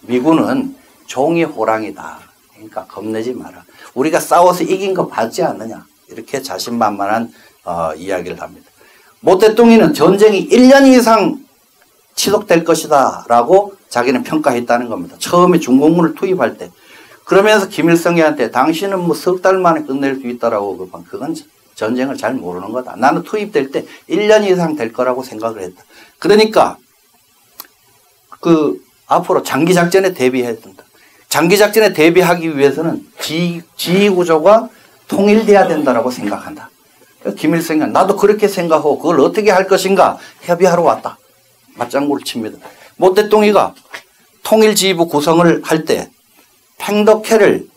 미군은 종이 호랑이다. 그러니까 겁내지 마라. 우리가 싸워서 이긴 거 봤지 않느냐. 이렇게 자신만만한 이야기를 합니다. 모태똥이는 전쟁이 1년 이상 지속될 것이다 라고 자기는 평가했다는 겁니다. 처음에 중공군을 투입할 때. 그러면서 김일성이한테 당신은 뭐 석 달 만에 끝낼 수 있다라고 그건 전쟁을 잘 모르는 거다. 나는 투입될 때 1년 이상 될 거라고 생각을 했다. 그러니까 앞으로 장기작전에 대비해야 된다. 장기작전에 대비하기 위해서는 지휘구조가 통일돼야 된다라고 생각한다. 김일성이 나도 그렇게 생각하고 그걸 어떻게 할 것인가 협의하러 왔다. 맞장구를 칩니다. 모태똥이가 통일지휘부 구성을 할 때 팽덕회를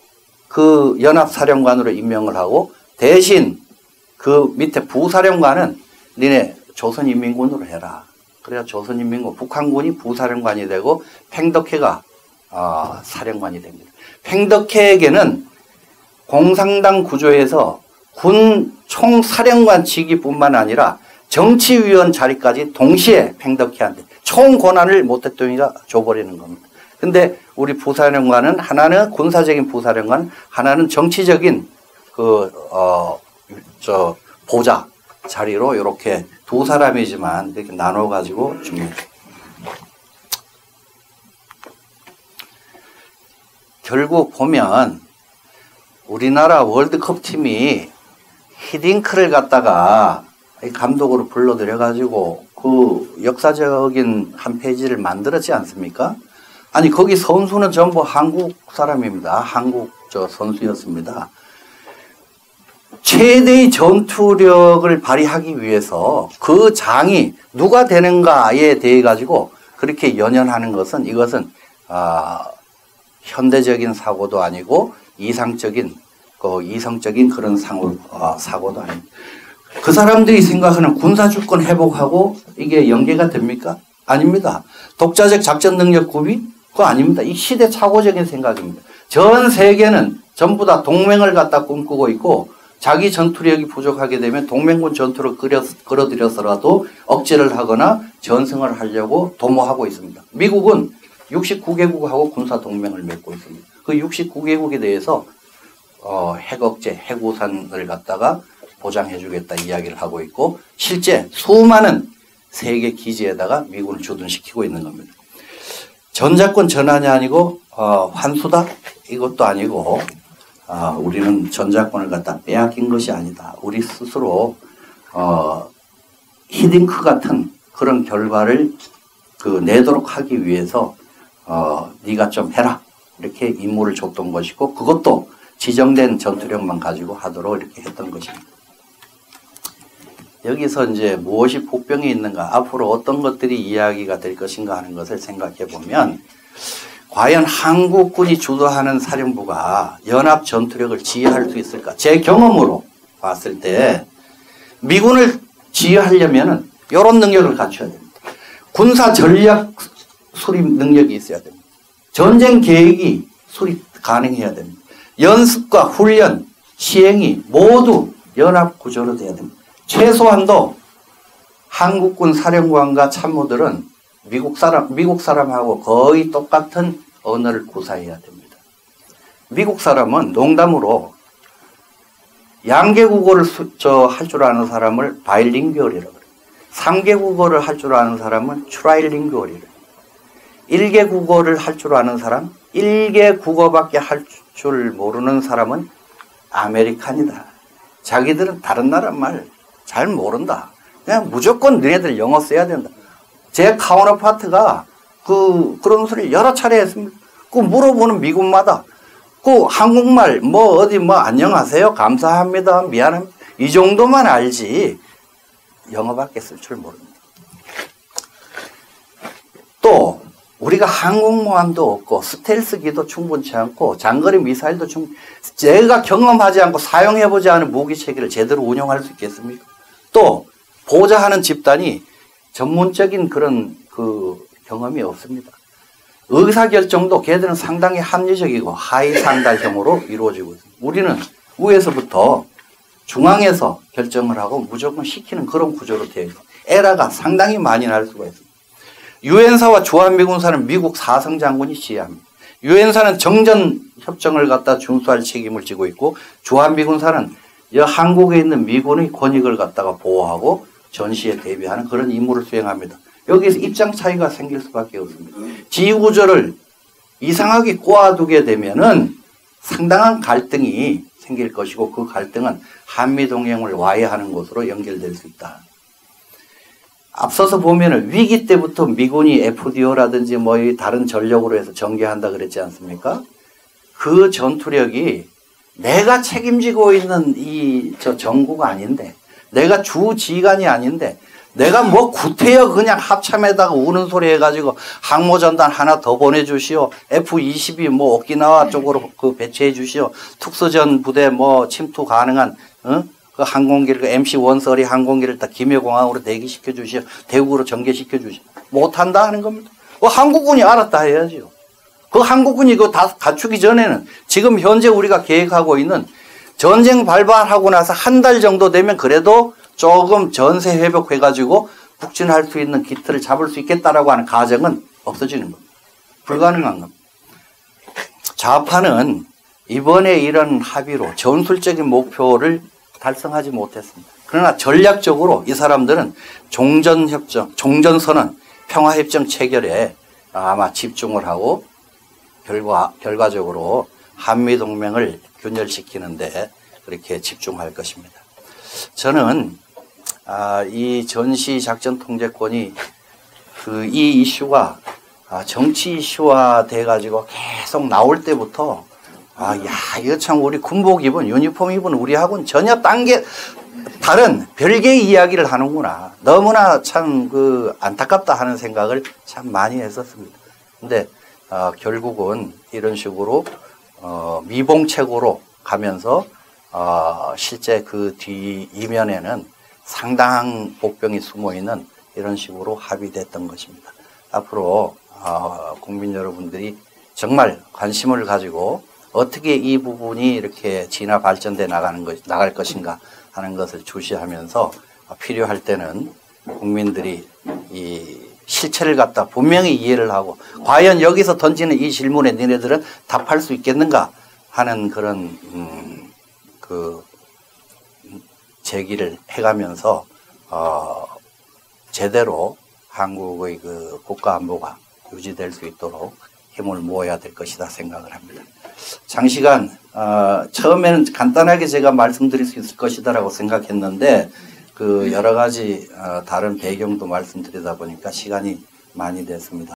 그 연합사령관으로 임명을 하고 대신 그 밑에 부사령관은 니네 조선인민군으로 해라. 그래야 조선인민군, 북한군이 부사령관이 되고 팽덕회가 사령관이 됩니다. 팽덕회에게는 공산당 구조에서 군 총사령관 직위뿐만 아니라 정치위원 자리까지 동시에 팽덕회한테 총 권한을 모태똥이가 줘버리는 겁니다. 근데 우리 부사령관은 하나는 군사적인 부사령관, 하나는 정치적인 보좌 자리로 이렇게 두 사람이지만 이렇게 나눠가지고 줍니다. 결국 보면 우리나라 월드컵 팀이 히딩크를 갖다가 감독으로 불러들여가지고 그 역사적인 한 페이지를 만들었지 않습니까? 아니 거기 선수는 전부 한국 사람입니다. 한국 선수였습니다. 최대의 전투력을 발휘하기 위해서 그 장이 누가 되는가에 대해 가지고 그렇게 연연하는 것은 이것은 현대적인 사고도 아니고 이성적인 그런 사고도 아닙니다. 그 사람들이 생각하는 군사주권 회복하고 이게 연계가 됩니까? 아닙니다. 독자적 작전 능력 구비? 그거 아닙니다. 이 시대착오적인 생각입니다. 전 세계는 전부 다 동맹을 갖다 꿈꾸고 있고 자기 전투력이 부족하게 되면 동맹군 전투를 끌어들여서라도 억제를 하거나 전승을 하려고 도모하고 있습니다. 미국은 69개국하고 군사동맹을 맺고 있습니다. 그 69개국에 대해서 핵억제, 핵우산을 갖다가 보장해주겠다 이야기를 하고 있고 실제 수많은 세계 기지에다가 미군을 주둔시키고 있는 겁니다. 전자권 전환이 아니고 환수다? 이것도 아니고 우리는 전자권을 갖다 빼앗긴 것이 아니다. 우리 스스로 히딩크 같은 그런 결과를 내도록 하기 위해서 네가 좀 해라. 이렇게 임무를 줬던 것이고 그것도 지정된 전투력만 가지고 하도록 이렇게 했던 것입니다. 여기서 이제 무엇이 복병이 있는가, 앞으로 어떤 것들이 이야기가 될 것인가 하는 것을 생각해 보면 과연 한국군이 주도하는 사령부가 연합 전투력을 지휘할 수 있을까? 제 경험으로 봤을 때 미군을 지휘하려면 이런 능력을 갖춰야 됩니다. 군사 전략 수립 능력이 있어야 됩니다. 전쟁 계획이 수립 가능해야 됩니다. 연습과 훈련, 시행이 모두 연합 구조로 돼야 됩니다. 최소한도 한국군 사령관과 참모들은 미국 사람하고 거의 똑같은 언어를 구사해야 됩니다. 미국 사람은 농담으로 양개 국어를 할 줄 아는 사람을 바일링구얼이라고 그래요. 3개 국어를 할 줄 아는 사람은 트라일링구얼이래요. 1개 국어를 할 줄 아는 사람, 1개 국어밖에 할 줄 모르는 사람은 아메리칸이다. 자기들은 다른 나라 말 잘 모른다. 그냥 무조건 너네들 영어 써야 된다. 제 카운터파트가 그런 소리를 여러 차례 했습니다. 그 물어보는 미군마다 한국말 안녕하세요, 감사합니다, 미안합니다 이 정도만 알지 영어밖에 쓸 줄 모릅니다. 또 우리가 항공모함도 없고 스텔스기도 충분치 않고 장거리 미사일도 제가 경험하지 않고 사용해보지 않은 무기체계를 제대로 운용할 수 있겠습니까? 또 보좌하는 집단이 전문적인 그런 경험이 없습니다. 의사결정도 걔들은 상당히 합리적이고 하위 상달형으로 이루어지고 있습니다. 우리는 위에서부터 중앙에서 결정을 하고 무조건 시키는 그런 구조로 되어 있습니다. 에러가 상당히 많이 날 수가 있습니다. 유엔사와 주한미군사는 미국 사성 장군이 지휘합니다. 유엔사는 정전 협정을 갖다 준수할 책임을 지고 있고 주한미군사는 한국에 있는 미군의 권익을 갖다가 보호하고 전시에 대비하는 그런 임무를 수행합니다. 여기에서 입장 차이가 생길 수밖에 없습니다. 지휘구조를 이상하게 꼬아두게 되면은 상당한 갈등이 생길 것이고 그 갈등은 한미동맹을 와해하는 것으로 연결될 수 있다. 앞서서 보면은 위기 때부터 미군이 FDO라든지 뭐 다른 전력으로 해서 전개한다 그랬지 않습니까? 그 전투력이 내가 책임지고 있는 저 정부가 아닌데, 내가 주지휘관이 아닌데, 내가 뭐 구태여 그냥 합참에다가 우는 소리 해가지고 항모전단 하나 더 보내주시오. F-22 뭐 오키나와 쪽으로 그 배치해 주시오. 특수전 부대 뭐 침투 가능한, 그 항공기를, 그 MC-130 항공기를 다 김해공항으로 대기시켜 주시오. 대구로 전개시켜 주시오. 못한다 하는 겁니다. 그 한국군이 알았다 해야죠. 그 한국군이 그거 다 갖추기 전에는 지금 현재 우리가 계획하고 있는 전쟁 발발하고 나서 한 달 정도 되면 그래도 조금 전세 회복해가지고 북진할 수 있는 기틀을 잡을 수 있겠다라고 하는 가정은 없어지는 겁니다. 불가능한 겁니다. 좌파는 이번에 이런 합의로 전술적인 목표를 달성하지 못했습니다. 그러나 전략적으로 이 사람들은 종전협정, 종전선언, 평화협정 체결에 아마 집중을 하고 결과적으로 한미동맹을 균열시키는데 그렇게 집중할 것입니다. 저는 이 전시작전통제권이 이 이슈가 정치 이슈화 돼가지고 계속 나올 때부터 이거 참 우리 군복 입은 유니폼 입은 우리하고는 전혀 다른 별개의 이야기를 하는구나. 너무나 참 안타깝다 하는 생각을 참 많이 했었습니다. 근데 결국은 이런 식으로 미봉책으로 가면서 실제 그 뒤 이면에는 상당한 복병이 숨어있는 이런 식으로 합의됐던 것입니다. 앞으로 국민 여러분들이 정말 관심을 가지고 어떻게 이 부분이 이렇게 진화 발전돼 나갈 것인가 하는 것을 주시하면서 필요할 때는 국민들이 이 실체를 갖다 분명히 이해를 하고 과연 여기서 던지는 이 질문에 너네들은 답할 수 있겠는가 하는 그런 제기를 해가면서 제대로 한국의 그 국가 안보가 유지될 수 있도록 힘을 모아야 될 것이다 생각을 합니다. 장시간 처음에는 간단하게 제가 말씀드릴 수 있을 것이다라고 생각했는데 그 여러 가지 다른 배경도 말씀드리다 보니까 시간이 많이 됐습니다.